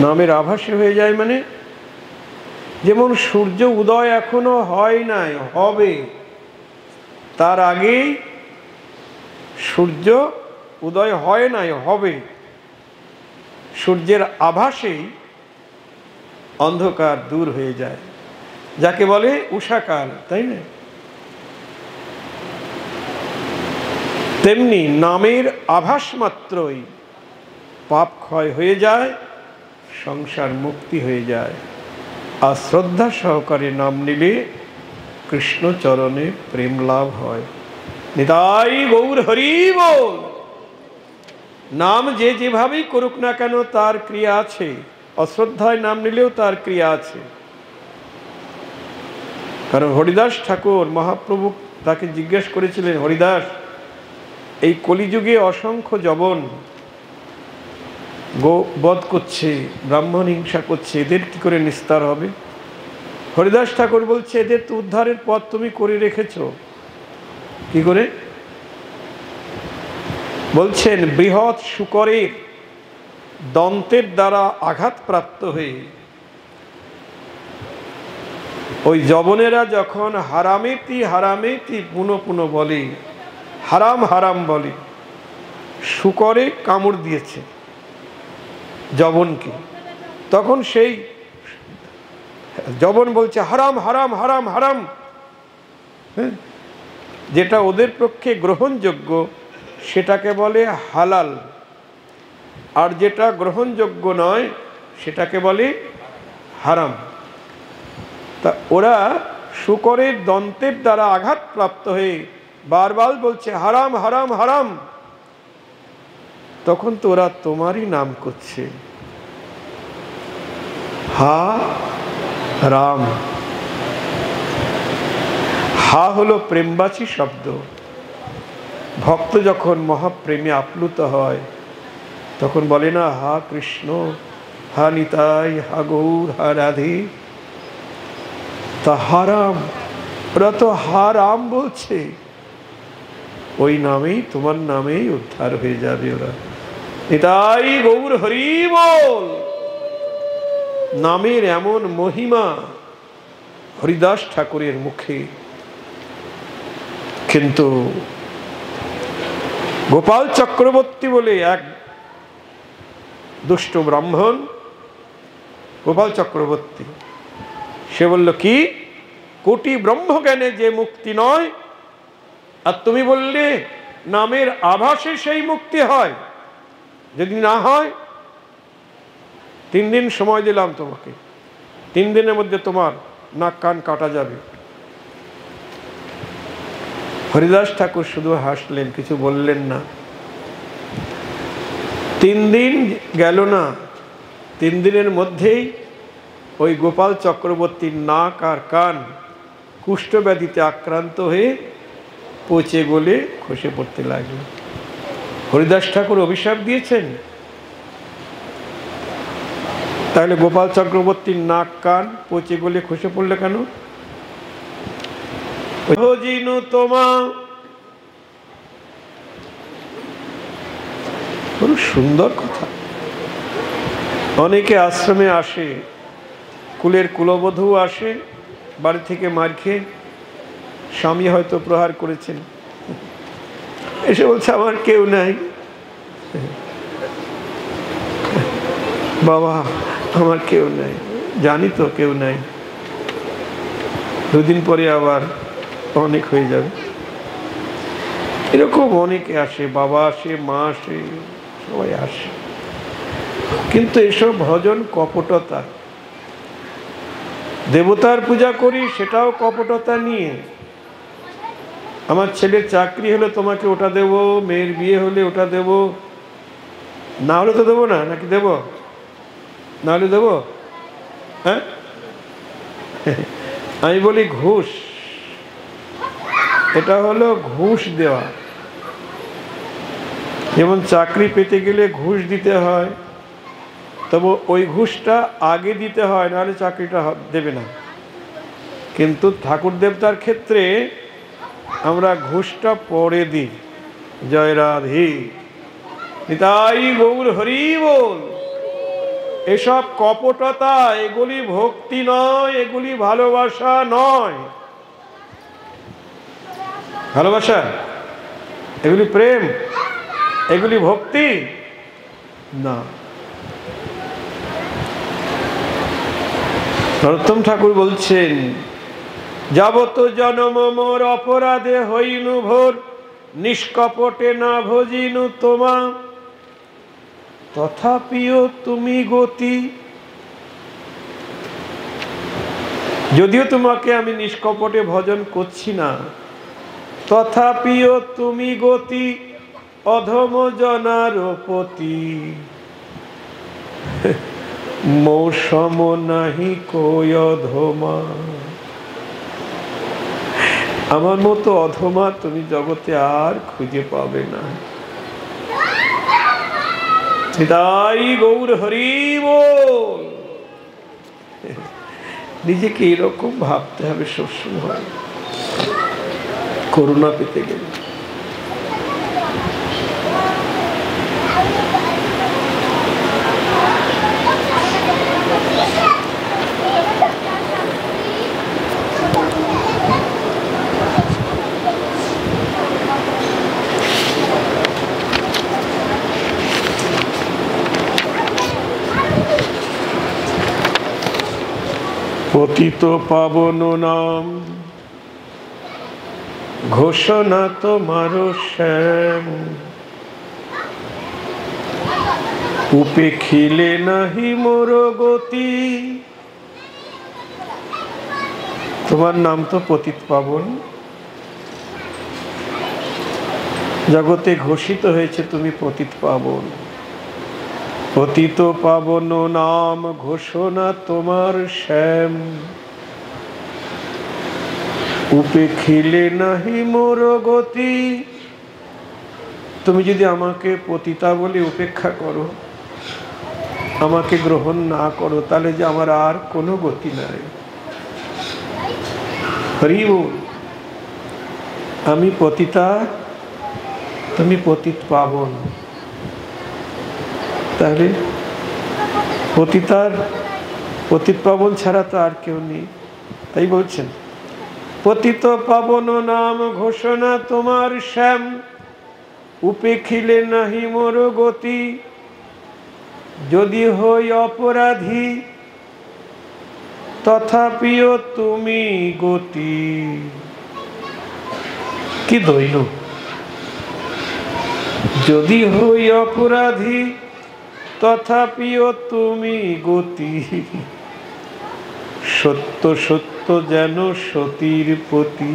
নামের আভাসই হয়ে যায় মানে, যেমন সূর্য উদয় এখনো হয় নাই, হবে। তার আগেই সূর্য উদয় হয় নাই, হবে। সূর্যের আভাসেই অন্ধকার দূর হয়ে যায়, যাকে বলে উষাকাল, তাই না? তেমনি নামের আভাস মাত্রই পাপ ক্ষয় হয়ে যায়, সংসার মুক্তি হয়ে যায়। আর শ্রদ্ধা সহকারে নাম নিলে কৃষ্ণ চরণে প্রেম লাভ হয়। নিতাই গৌর হরি বল। নাম যে যেভাবেই করুক না কেন তার ক্রিয়া আছে, অশ্রদ্ধায় নাম নিলেও তার ক্রিয়া আছে। কারণ হরিদাস ঠাকুর মহাপ্রভু তাকে জিজ্ঞেস করেছিলেন, হরিদাস, এই কলিযুগে অসংখ্য যবন গো বধ করছে, ব্রাহ্মণ হিংসা করছে, এদের কি করে নিস্তার হবে? হরিদাস ঠাকুর বলছে, এদের তো উদ্ধারের পথ তুমি করে রেখেছ। কি করে? বলছেন, বৃহৎ শূকরের দন্তের দ্বারা আঘাতপ্রাপ্ত হয়ে ওই যবনেরা যখন হারামেতি হারামেতি পুনঃ পুনঃ বলে, হারাম হারাম বলে, শূকরে কামড় দিয়েছে যবনকে, তখন সেই যবন বলছে হারাম হারাম হারাম হারাম। যেটা ওদের পক্ষে গ্রহণযোগ্য সেটাকে বলে হালাল, আর যেটা গ্রহণযোগ্য নয় সেটাকে বলে হারাম। তা ওরা শূকরের দন্তের দ্বারা আঘাতপ্রাপ্ত হয়ে বারবার বলছে হারাম হারাম হারাম। তখন তো ওরা তোমারই নাম করছে, হা রাম। হা হলো প্রেমবাচী শব্দ। ভক্ত যখন মহাপ্রেমে আপ্লুত হয় তখন বলে না, হা কৃষ্ণ, হা নিতাই, হা গৌর, হা রাধে। তা হারাম, ওরা তো হা রাম বলছে। ওই নামেই, তোমার নামেই উদ্ধার হয়ে যাবে ওরা। নিতাই গৌর হরি বল। নামের এমন মহিমা হরিদাস ঠাকুরের মুখে। কিন্তু গোপাল চক্রবর্তী বলে এক দুষ্ট ব্রাহ্মণ, গোপাল চক্রবর্তী, সে বলল, কি কোটি ব্রহ্মজ্ঞানে যে মুক্তি নয়, আর তুমি বললে নামের আভাসে সেই মুক্তি হয়। যদি না হয়, 3 দিন সময় দিলাম তোমাকে, 3 দিনের মধ্যে তোমার নাক কান কাটা যাবে। হরিদাস ঠাকুর শুধু হাসলেন, কিছু বললেন না। 3 দিন গেল না, 3 দিনের মধ্যেই ওই গোপাল চক্রবর্তীর নাক আর কান কুষ্ঠব্যাধিতে আক্রান্ত হয়ে পচে গলে খসে পড়তে লাগলো। হরিদাস ঠাকুর অভিশাপ দিয়েছেন, তাহলে গোপাল চক্রবর্তীর নাক কান পচে গলে খসে পড়লে কেন? ভজিনু তোমা, খুব সুন্দর কথা। অনেকে আশ্রমে আসে, কুলের কুলবধূ আসে, বাড়ি থেকে মার খেয়ে, স্বামী হয়তো প্রহার করেছেন, এসে বলছে আমার কেউ নাই, বাবা আমার কেউ নাই। জানি তো কেউ নাই, দুদিন পরে আবার অনেক হয়ে যাবে। এরকম অনেকে আসে, বাবা আসে, মা আসে, সবাই আসে, কিন্তু এসব ভজন কপটতা। দেবতার পূজা করি সেটাও কপটতা নিয়ে। আমার ছেলের চাকরি হলে তোমাকে ওটা দেব, মেয়ের বিয়ে হলে ওটা দেব, না হলে তো দেবো না, নাকি দেব? না হলে দেবো? হ্যাঁ, আমি বলি ঘুষ, এটা হলো ঘুষ দেওয়া। যেমন চাকরি পেতে গেলে ঘুষ দিতে হয়, তবে ওই ঘুষটা আগে দিতে হয়, নাহলে চাকরিটা দেবে না। কিন্তু ঠাকুর দেবতার ক্ষেত্রে আমরা ঘুষটা পরে দিই। জয় রাধে, নিতাই গৌর হরি বল। এসব কপটতা, এগুলি ভক্তি নয়, এগুলি ভালোবাসা নয়। ভালোবাসা, এগুলি প্রেম, এগুলি ভক্তি না। নরোত্তম ঠাকুর বলছেন, যাবত জনম মোর অপরাধে হইনু ভোর, নিষ্কপটে না ভজিনু তোমা, তথাপিও তুমি গতি। যদিও তোমাকে আমি নিষ্কপটে ভজন করছি না, তথাপিও তুমি গতি, অধম জনার পতি। মৌসম নাহি কই অধমা, আমার মতো অধমা তুমি জগতে আর খুঁজে পাবে না। নিতাই গৌর হরি বল। নিজেকে এরকম ভাবতে হবে সবসময়, করুণা পেতে গেলে। পতিত পাবন নাম ঘোষণা তোমার শ্যাম, উপেক্ষিলে নাহি মোর গতি। তোমার নাম তো পতিত পাবন, জগতে ঘোষিত হয়েছে তুমি পতিত পাবন। পতিত পাবন নাম ঘোষণা তোমার শ্যাম, উপেক্ষিলে নাহি মোর গতি। তুমি যদি আমাকে পতিতা বলে উপেক্ষা করো, আমাকে গ্রহণ না করো, তাহলে যে আমার আর কোনো গতি নাই। হরি বল। আমি পতিতা, তুমি পতিত পাবন, তাহলে পতিত পাবন ছাড়া তো আর কেউ নেই। তাই বলছেন, পতিত পাবন নাম ঘোষণা তোমার শ্যাম, উপেক্ষিলে নাহি মোর গতি। যদি হই অপরাধী, তথাপিও তুমি গতি। কি দৈন, যদি হই অপরাধী, তথাপিও তুমি গতি। সত্য সত্য যেন সতীর পতি।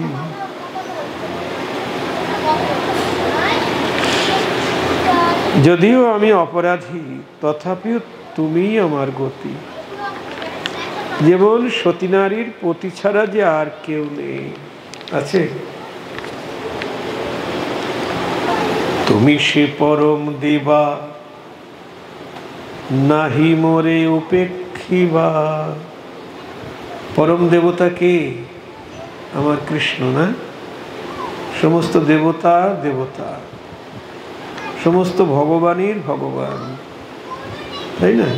যদিও আমি অপরাধী, তথাপিও তুমি আমার গতি। যেমন সতী নারীর পতি ছাড়া যে আর কেউ নেই, আছে? তুমি সে পরম দেবা, নাহি মোরে উপেক্ষা উপেক্ষিবা। পরম দেবতা কে? আমার কৃষ্ণ না? সমস্ত দেবতার দেবতা, সমস্ত ভগবানের ভগবান, তাই না?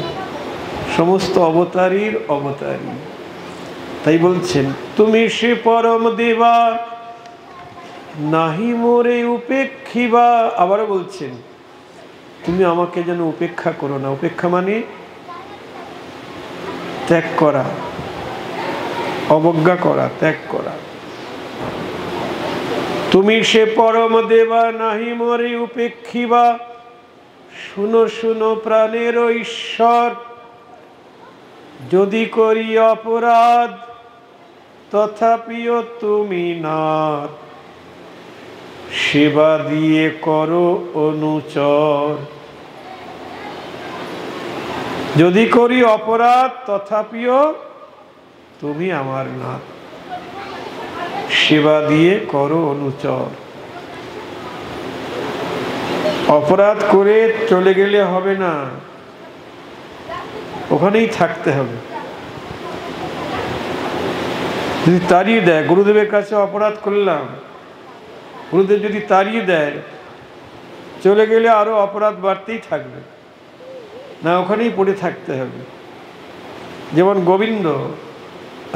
সমস্ত অবতারীর অবতারী। তাই বলছেন তুমি সে পরম দেবা নাহি মোরে উপেক্ষিবা। আবারও বলছেন তুমি আমাকে যেন উপেক্ষা করো না। উপেক্ষা মানে ত্যাগ করা, অবজ্ঞা করা, ত্যাগ করা। তুমি সে পরম দেবা নাহি মোরে উপেক্ষিবা। শুনো শুনো প্রাণের ঈশ্বর, যদি করি অপরাধ তথাপিও তুমি নাথ, সেবা দিয়ে করো অনুচর। যদি করি অপরাধ তথাপিও তুমি আমার নাথ, সেবা দিয়ে করো অনুচর। অপরাধ করে চলে গেলে হবে না, ওখানেই থাকতে হবে। যদি তাড়িয়ে দেয়, গুরুদেবের কাছে অপরাধ করলাম, গুরুদেব যদি তাড়িয়ে দেয়, চলে গেলে আরো অপরাধ বাড়তেই থাকবে না, ওখানেই পড়ে থাকতে হবে। যেমন গোবিন্দ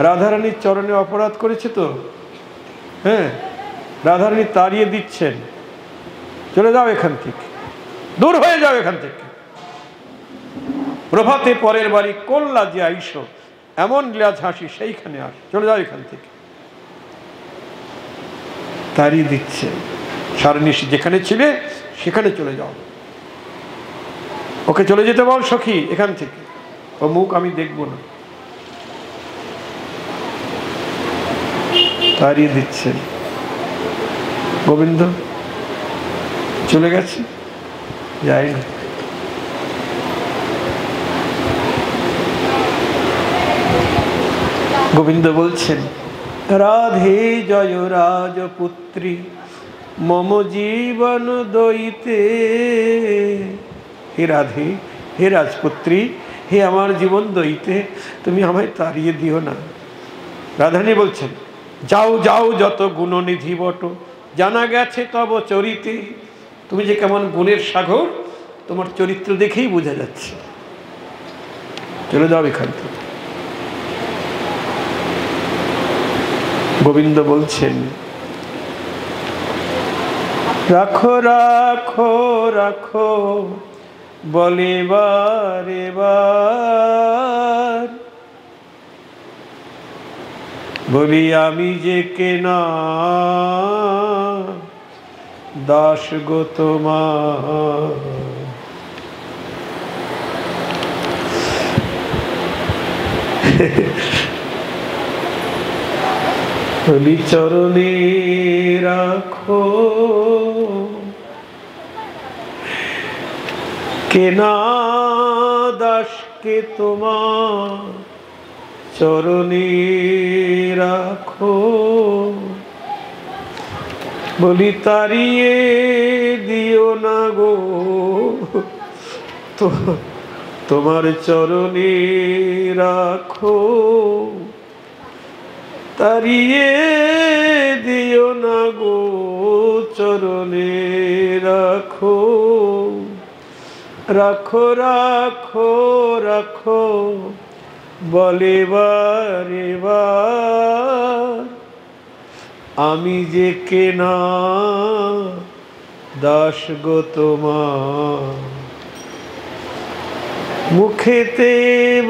রাধারানীর চরণে অপরাধ করেছে তো, হ্যাঁ, রাধারানী তাড়িয়ে দিচ্ছেন, চলে যাও এখান থেকে, দূর হয়ে যাও এখান থেকে, প্রভাতে পরের বাড়ি কোন লাজে আইস, এমন লাজ হাসি সেইখানে আস, চলে যাও এখান থেকে। তাড়িয়ে দিচ্ছে, সারণী যেখানে ছিলে সেখানে চলে যাও, ওকে চলে যেতে বল সখী এখান থেকে, ও মুখ আমি দেখব না। তাড়িয়ে দিচ্ছে, গোবিন্দ চলে গেছে, যাই না। গোবিন্দ বলছেন রাধে জয় রাজপুত্রী মম জীবন দইতে। হে রাধে, হে রাজপুত্রী, হে আমার জীবন দইতে, তুমি আমায় তাড়িয়ে দিও না। রাধারানী বলছেন যাও যাও যত গুণনিধি বট, জানা গেছে তব চরিতে। তুমি যে কেমন গুণের সাগর, তোমার চরিত্র দেখেই বোঝা যাচ্ছে, চলে যাও এখান থেকে। গোবিন্দ বলছেন রাখো রাখো রাখো বলে বারে বার, বলি আমি যে কেনা দাস গো তোমার। বলি চরণে রাখো কেনা দাসকে তোমার, চরণে রাখো। বলি তাড়িয়ে দিও না গো, তোমার চরণে রাখো, তাড়িয়ে দিও না গো, চরণে রাখো। রাখো রাখো রাখো বলে বারে বার, আমি যে কেনা দাস গো তোমার। মুখেতে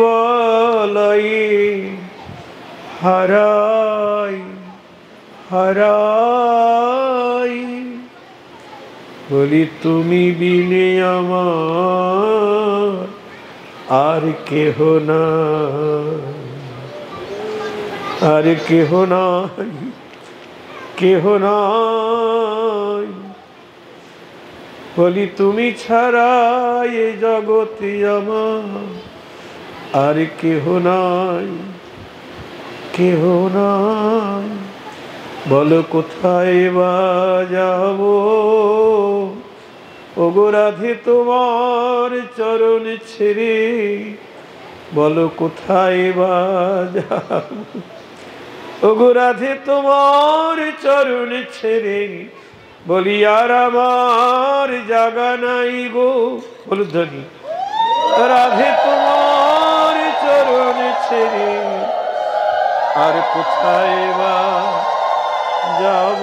বলাই হারাই হারাই, বলি তুমি বিনে আমার আর কেহ নাই, আর কেহ নাই, কেহ নাই। বলি তুমি ছাড়া এ জগতে আমার আর কেহ নাই, কেহ নাই। বলো কোথায় বা যাব, ওগো রাধে তোমার চরণ ছেড়ে বলো কোথায় বা যাব। ওগো রাধে তোমার চরণ ছেড়ে বলি আর আমার জাগা নাই গো। বলুধ্বনি। রাধে তোমার চরণ ছেড়ে আর কোথায় বা যাব।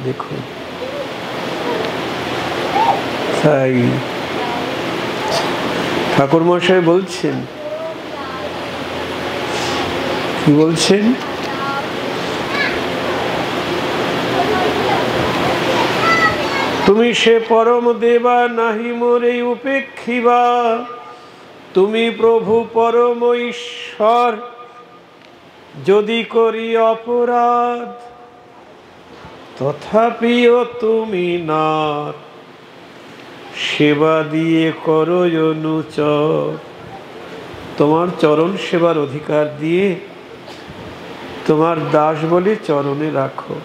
দেখুন, তাই ঠাকুর মশাই বলছেন, কি বলছেন? তুমি সে পরম দেবা নাহি মোরে উপেক্ষিবা, তুমি প্রভু পরম ঈশ্বর যদি করি অপরাধ, তথাপিও তুমি নাথ সেবা দিয়ে করো অনুচর। তোমার চরণ সেবার অধিকার দিয়ে তোমার দাস বলে চরণে রাখো।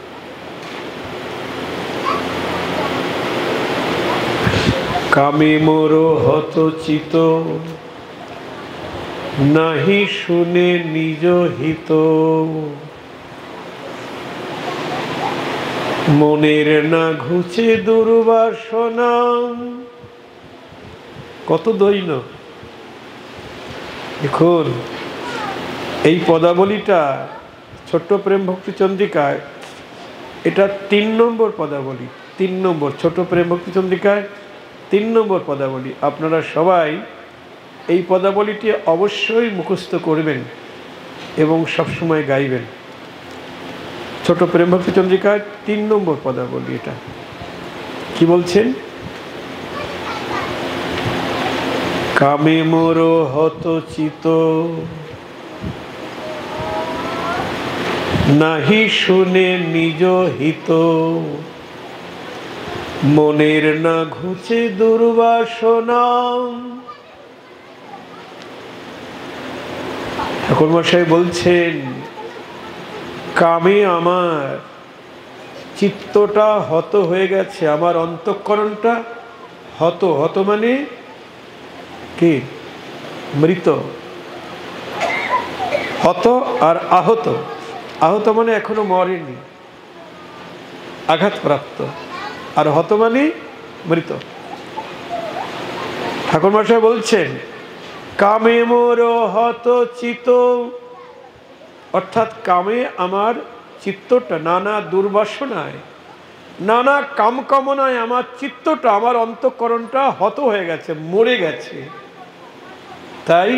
কামে মোর হতচিত নাহি শুনে নিজ হিত, মনের না ঘুচে দুর্বাসনা। কত দৈন। দেখুন, এই পদাবলীটা ছোট্ট প্রেম ভক্তি চন্দ্রিকায়, এটা ৩ নম্বর পদাবলী। ৩ নম্বর ছোট প্রেম ভক্তি চন্দ্রিকায় ৩ নম্বর পদাবলী। আপনারা সবাই এই পদাবলীটি অবশ্যই মুখস্থ করবেন এবং সবসময় গাইবেন। ছোট প্রেম ভক্তি চন্দ্রিকায় ৩ নম্বর পদাবলী। এটা কি বলছেন? কামে মোর হতচিত নাহি শুনে নিজ হিত, মনের না ঘুচে দুর্বাসনা। ঠাকুর মশাই বলছেন, কামে আমার চিত্তটা হত হয়ে গেছে, আমার অন্তঃকরণটা হত। হত মানে কি? মৃত। হত আর আহত। আহত মানে এখনো মরেনি, আঘাতপ্রাপ্ত। আর হত মানে মৃত। ঠাকুর মশাই বলছেন, কামে মোর হত চিত, অর্থাৎ কামে আমার চিত্তটা নানা দুর্বাসনায়, নানা কামকামনায় আমার চিত্তটা, আমার অন্তঃকরণটা হত হয়ে গেছে, মরে গেছে। তাই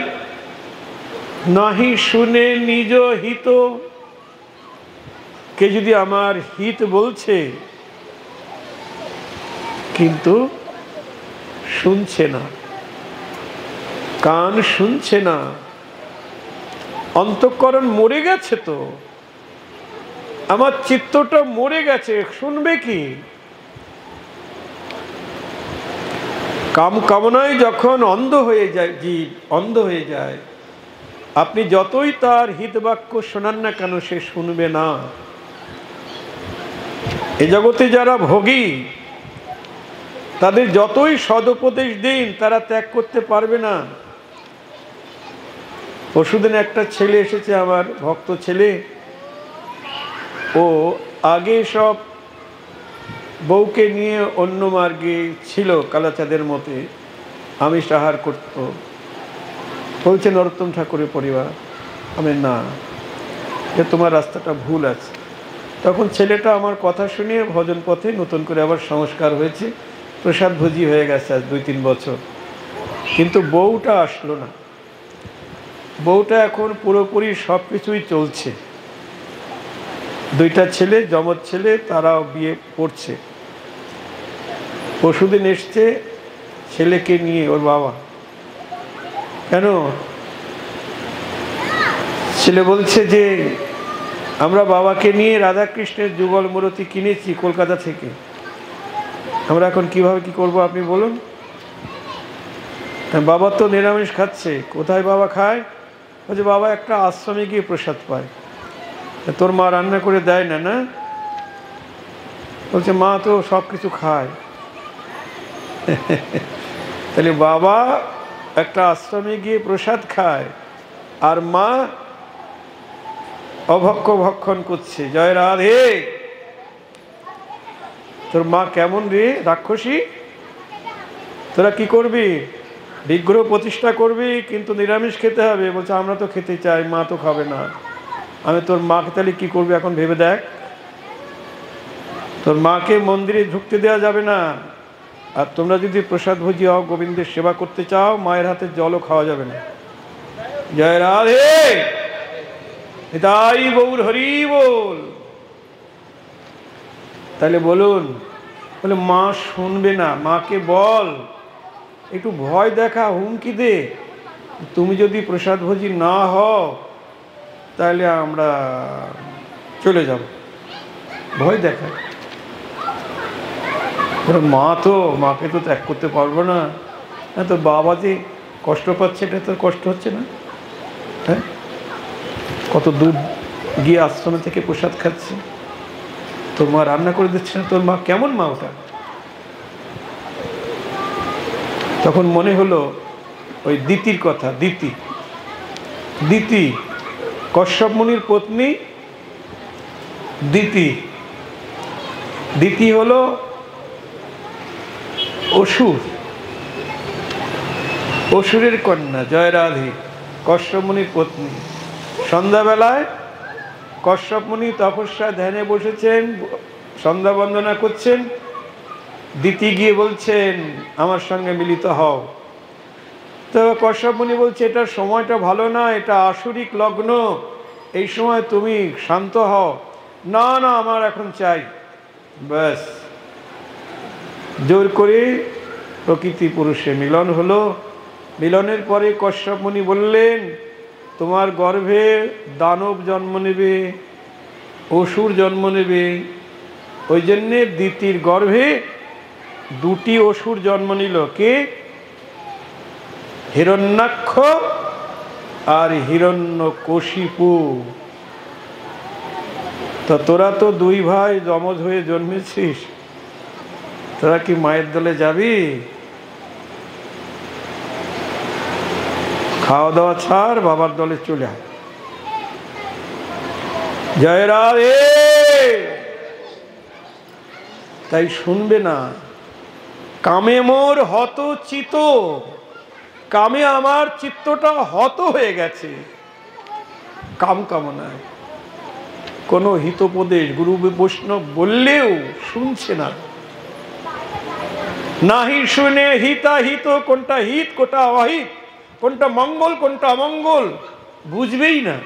নাহি শুনে নিজ হিত, কে যদি আমার হিত বলছে কিন্তু শুনছে না, কান শুনছে না, অন্তঃকরণ মরে গেছে। তো আমার চিত্তটা মরে গেছে, শুনবে কি? কাম কামনায় যখন অন্ধ হয়ে যায় জীব, অন্ধ হয়ে যায়, আপনি যতই তার হিতবাক্য শোনান না কেন, সে শুনবে না। এ জগতে যারা ভোগী, তাদের যতই সদুপদেশ দিন, তারা ত্যাগ করতে পারবে না। পরশুদিন একটা ছেলে এসেছে, আমার ভক্ত ছেলে। ও আগে সব বউকে নিয়ে অন্য মার্গে ছিল, কালাচাঁদের মতে আমিষ আহার করত। বলছে নরোত্তম ঠাকুরের পরিবার। আমি না, যে তোমার রাস্তাটা ভুল আছে। তখন ছেলেটা আমার কথা শুনিয়ে ভজন পথে নতুন করে আবার সংস্কার হয়েছে, প্রসাদ ভোজি হয়ে গেছে আজ 2-3 বছর। কিন্তু বউটা আসলো না। বউটা এখন পুরোপুরি সব কিছুই চলছে। 2টা ছেলে, যমজ ছেলে, তারাও বিয়ে করছে। পরশুদিন এসছে ছেলেকে নিয়ে ওর বাবা। কেন? ছেলে বলছে যে আমরা বাবাকে নিয়ে রাধাকৃষ্ণের যুগল মূর্তি কিনেছি কলকাতা থেকে, আমরা এখন কিভাবে কি করব আপনি বলুন। বাবা তো নিরামিষ খাচ্ছে। কোথায় বাবা খায়? বলছে বাবা একটা আশ্রমে গিয়ে প্রসাদ পায়। তোর মা রান্না করে দেয় না? না। বলছে মা তো সব কিছু খায়। তাহলে বাবা একটা আশ্রমে গিয়ে প্রসাদ খায় আর মা অভক্ষ ভক্ষণ করছে। জয় রাধে। তোর মা কেমন রে রাক্ষসী? তোরা কি করবি? বিগ্রহ প্রতিষ্ঠা করবি, কিন্তু নিরামিষ খেতে হবে। বলছে আমরা তো খেতে চাই, মা তো খাবে না। আমি তোর মাকে তাহলে কি করবি এখন ভেবে দেখ। তোর মাকে মন্দিরে ঢুকতে দেওয়া যাবে না। আর তোমরা যদি প্রসাদ ভোজি হও, গোবিন্দের সেবা করতে চাও, মায়ের হাতে জলও খাওয়া যাবে না। জয় রাধে। নিতাই গৌর হরি বল। তাহলে বলুন, বলে মা শুনবে না। মাকে বল, একটু ভয় দেখা, হুমকি দে, তুমি যদি প্রসাদ ভোজি না হও তাহলে আমরা চলে যাব। ভয় দেখা। মা তো, মাকে তো ত্যাগ করতে পারবো না। হ্যাঁ, তোর বাবা যে কষ্ট পাচ্ছে, এটা তোর কষ্ট হচ্ছে না? হ্যাঁ, কত দূর গিয়ে আশ্রমে থেকে প্রসাদ খাচ্ছে, তোর মা রান্না করে দিচ্ছে না। তোর মা কেমন মা ওটা? তখন মনে হলো ওই দিতির কথা। দিতি কশ্যপ মুনির পত্নী। দিতি হলো অসুরের কন্যা। জয় রাধে। কশ্যপ মুনির পত্নী। সন্ধ্যাবেলায় কশ্যপ মুনি তপস্যা ধ্যানে বসেছেন, সন্ধ্যা বন্দনা করছেন। দিতি গিয়ে বলছেন আমার সঙ্গে মিলিত হও। তো কশ্যপ মুনি বলছে এটা সময়টা ভালো না, এটা আসুরিক লগ্ন, এই সময় তুমি শান্ত হও। না না, আমার এখন চাই। ব্যাস, জোর করে প্রকৃতি পুরুষে মিলন হলো। মিলনের পরে কশ্যপ মুনি বললেন তোমার গর্ভে দানব জন্ম নেবে, অসুর জন্ম নেবে। ওই জন্যে দিতির গর্ভে দুটি অসুর জন্ম নিল। কে? হিরণ্যাক্ষ আর হিরণ্যকশিপু। তো তোরা তো দুই ভাই যমজ হয়ে জন্মেছিস, তোরা কি মায়ের দলে যাবি? খাওয়া দাওয়া ছাড়, বাবার দলে চলে আয়। জয় রাধে। তাই শুনবে না। কামে মোর হত চিত, কামে আমার চিত্তটা হত হয়ে গেছে। কাম কামনায় কোনো হিতোপদেশ গুরু বৈষ্ণব বললেও শুনছে না। নাহি শুনে হিতাহিত, কোনটা হিত কোনটা অহিত, কোনটা মঙ্গল কোনটা অমঙ্গল বুঝবেই না।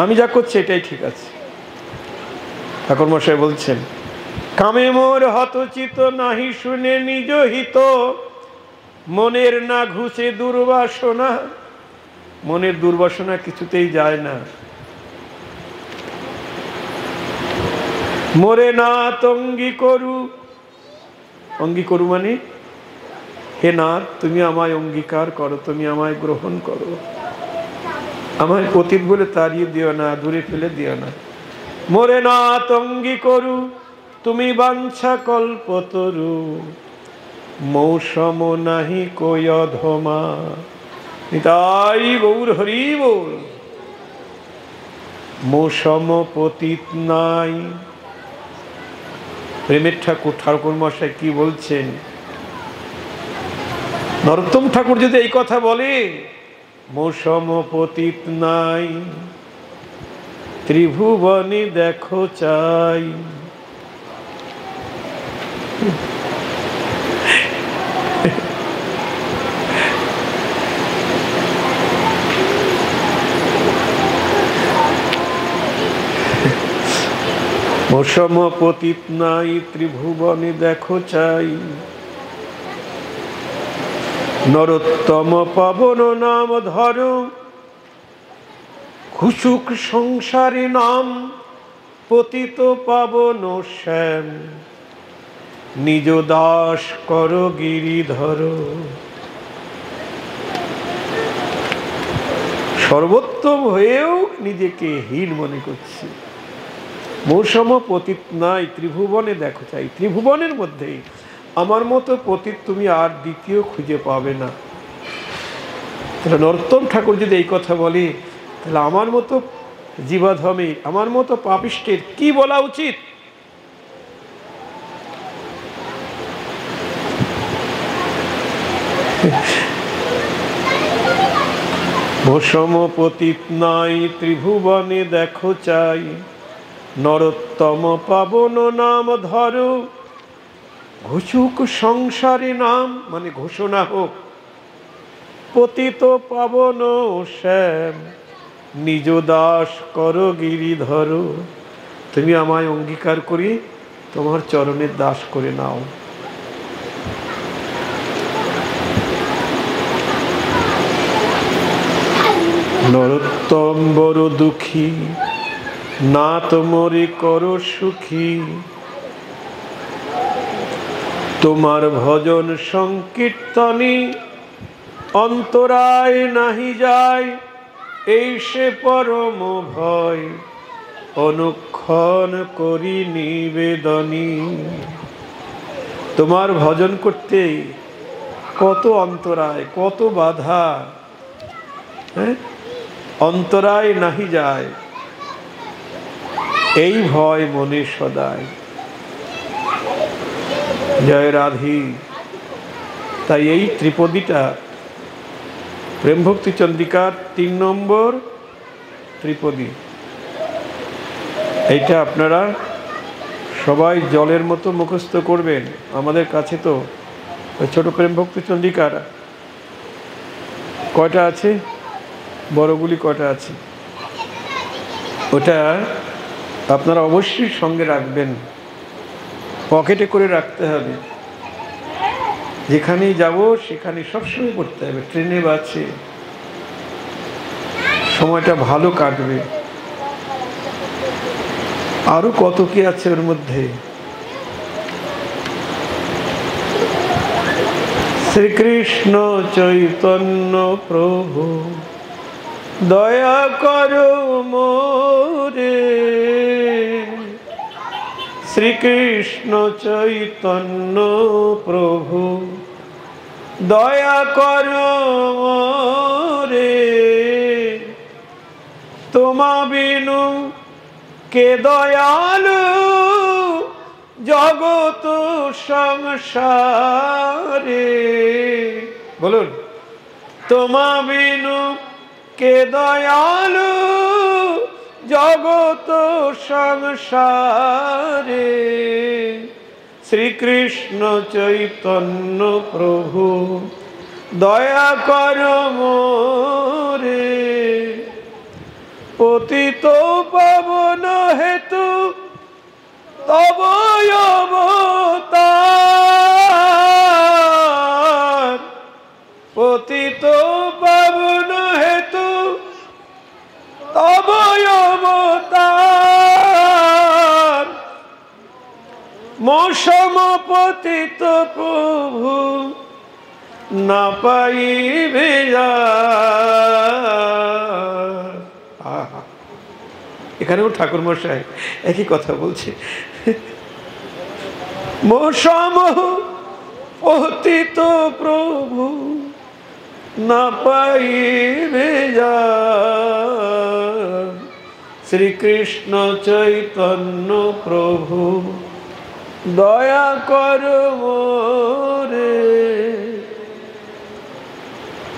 আমি যা করছি এটাই ঠিক আছে। ঠাকুর মশাই বলছেন কামে মোর হতচিত, নাহি শুনে নিজ হিত, মনের না ঘুষে দুর্বাসনা। মনের দুর্বাসনা কিছুতেই যায় না। মোরে না তঙ্গি করু। অঙ্গী করু মানে হে নাথ, তুমি আমায় অঙ্গীকার করো, তুমি আমায় গ্রহণ করো, আমায় পতিত বলে তাড়িয়ে দিও না, দূরে ফেলে দিও না। মোরে না তঙ্গি করু, তুমি বাঞ্ছা কল্পতরু, মৌসম নাহি কই অধমা। নিতাই গৌর হরি বল। মৌসম পতিত নাই। প্রেমের ঠাকুর মশাই কি বলছেন? নরোত্তম ঠাকুর যদি এই কথা বলে, মৌসম পতিত নাই, ত্রিভুবনে দেখো চাই। মৌসম পতিত নাই, ত্রিভুবনে দেখো চাই। নরোত্তম পাবন নাম ধরো, খুশুক সংসারী নাম, পতিত পাবন শ্যাম। নিজ দাস কর গিরিধর। সর্বোত্তম হয়েও নিজেকে হীন মনে করছে। মৌসম পতিত নাই ত্রিভুবনে দেখো চাই, ত্রিভুবনের মধ্যেই আমার মতো পতিত তুমি আর দ্বিতীয় খুঁজে পাবে না। তাহলে নরোত্তম ঠাকুর যদি এই কথা বলে, তাহলে আমার মতো জীবাধমে, আমার মতো পাপিষ্টের কি বলা উচিত? মৌসম পতিত নাই ত্রিভুবনে দেখো চাই, নরোত্তম পাবন নাম ধরো। ঘোষুক সংসারে নাম, মানে ঘোষণা হোক, পতিত পাবন শ্যাম, নিজ দাস করো গিরিধর। তুমি আমায় অঙ্গীকার করি তোমার চরণের দাস করে নাও। নরোত্তম বড় দুঃখী, না তোমরে করো সুখী, তোমার ভজন সংকীর্তনে অন্তরায় নাহি যায়, এই সে পরম ভয় অনুক্ষণ করি নিবেদনী। তোমার ভজন করতে কত অন্তরায়, কত বাধা, অন্তরায় নাহি যায়, এই ভয় মনে সদায়। জয় রাধি। তাই এই ত্রিপদীটা প্রেম ভক্তি চন্দ্রিকার ৩ নম্বর ত্রিপদী, এইটা আপনারা সবাই জলের মতো মুখস্থ করবেন। আমাদের কাছে তো ছোট প্রেম ভক্তি চন্দ্রিকার কয়টা আছে, বড়গুলি কয়টা আছে, ওটা আপনারা অবশ্যই সঙ্গে রাখবেন, পকেটে করে রাখতে হবে। যেখানেই যাব সেখানে সবসময় পড়তে হবে, ট্রেনে বাসে, সময়টা ভালো কাটবে। আরো কত কি আছে ওর মধ্যে। শ্রীকৃষ্ণ চৈতন্য প্রভু দয়া করো মোরে, শ্রীকৃষ্ণ চৈতন্য প্রভু দয়া করো মোরে, তোমা বিনু কে দয়ালু জগত সংসারে। বলুন, তোমা বিনু কে দয়ালু জগত সংসারে, শ্রীকৃষ্ণ চৈতন্য প্রভু দয়া করো মোরে, পতিত পাবন হেতু তব অবতার, পতিত পাবন হেতু তব অবতার, মৌসম পতিত প্রভু না পাইবে। এখানেও ঠাকুর মশাই একই কথা বলছে, মৌসম পতিত প্রভু না পাইবে, শ্রীকৃষ্ণ চৈতন্য প্রভু দয়া করো মোরে।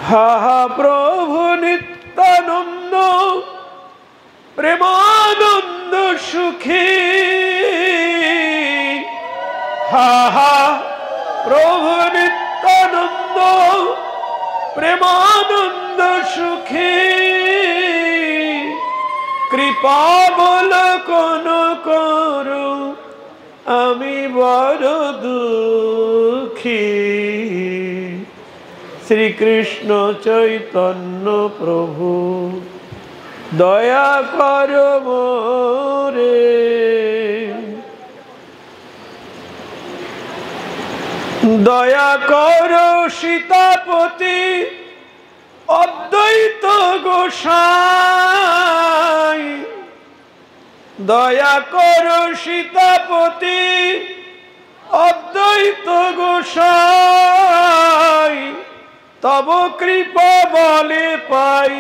হা হা প্রভু নিত্যানন্দ প্রেমানন্দ সুখী, হা হা প্রভু নিত্যানন্দ প্রেমানন্দ সুখী, কৃপা অবলোকন করো আমি বড় দুঃখী, শ্রীকৃষ্ণ চৈতন্য প্রভু দয়া করো মোরে। দয়া করো সীতাপতি অদ্বৈত গোসাই, দয়া করো সীতাপতি অদ্বৈত গোসাই, তব কৃপা বলে পাই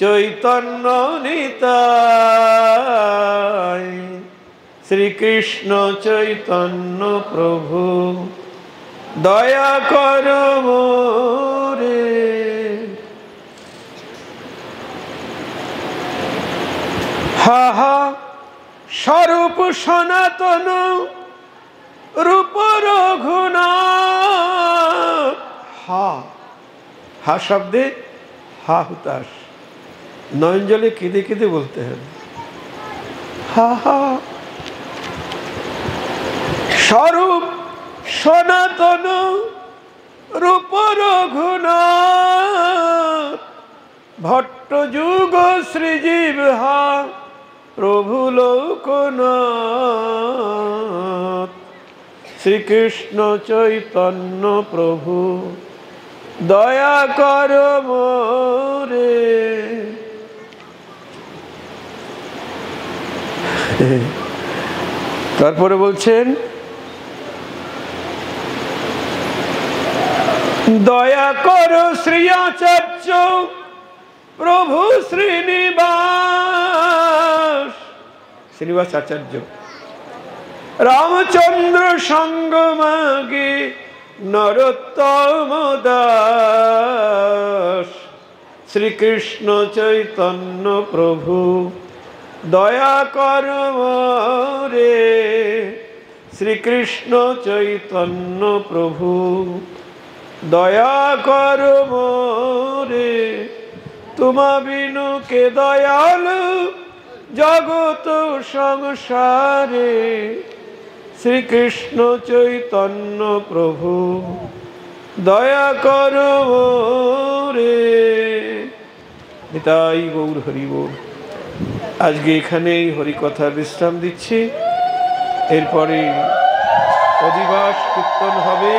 চৈতন্য নিতাই। শ্রীকৃষ্ণ চৈতন্য প্রভু দয়া করো মোরে। হা হা স্বরূপ সনাতন রূপ রঘুনাথ। হা হা শব্দে হা হুতাশ, নয়ন জলে কেঁদে কেঁদে বলতে হবে। হা হা স্বরূপ সনাতন রূপ রঘুনাথ, ভট্ট যুগ শ্রীজীব হা প্রভু লোকনাথ। শ্রীকৃষ্ণ চৈতন্য প্রভু দয়া কর মোরে। তারপরে বলছেন দয়া করো শ্রী আচার্য প্রভু শ্রীনিবাস। শ্রীনিবাস আচার্য রামচন্দ্র সঙ্গ মাগে নরোত্তম দাস। শ্রীকৃষ্ণ চৈতন্য প্রভু দয়া কর মোরে। শ্রীকৃষ্ণ চৈতন্য প্রভু দয়া কর মোরে। তোমা বিনু কে দয়ালু জগত সংসারে। শ্রীকৃষ্ণ চৈতন্য প্রভু দয়া কর মোরে। নিতাই গৌর হরি বল। আজকে এখানেই হরিকথা বিশ্রাম দিচ্ছি, এরপরে অধিবাস কীর্তন হবে।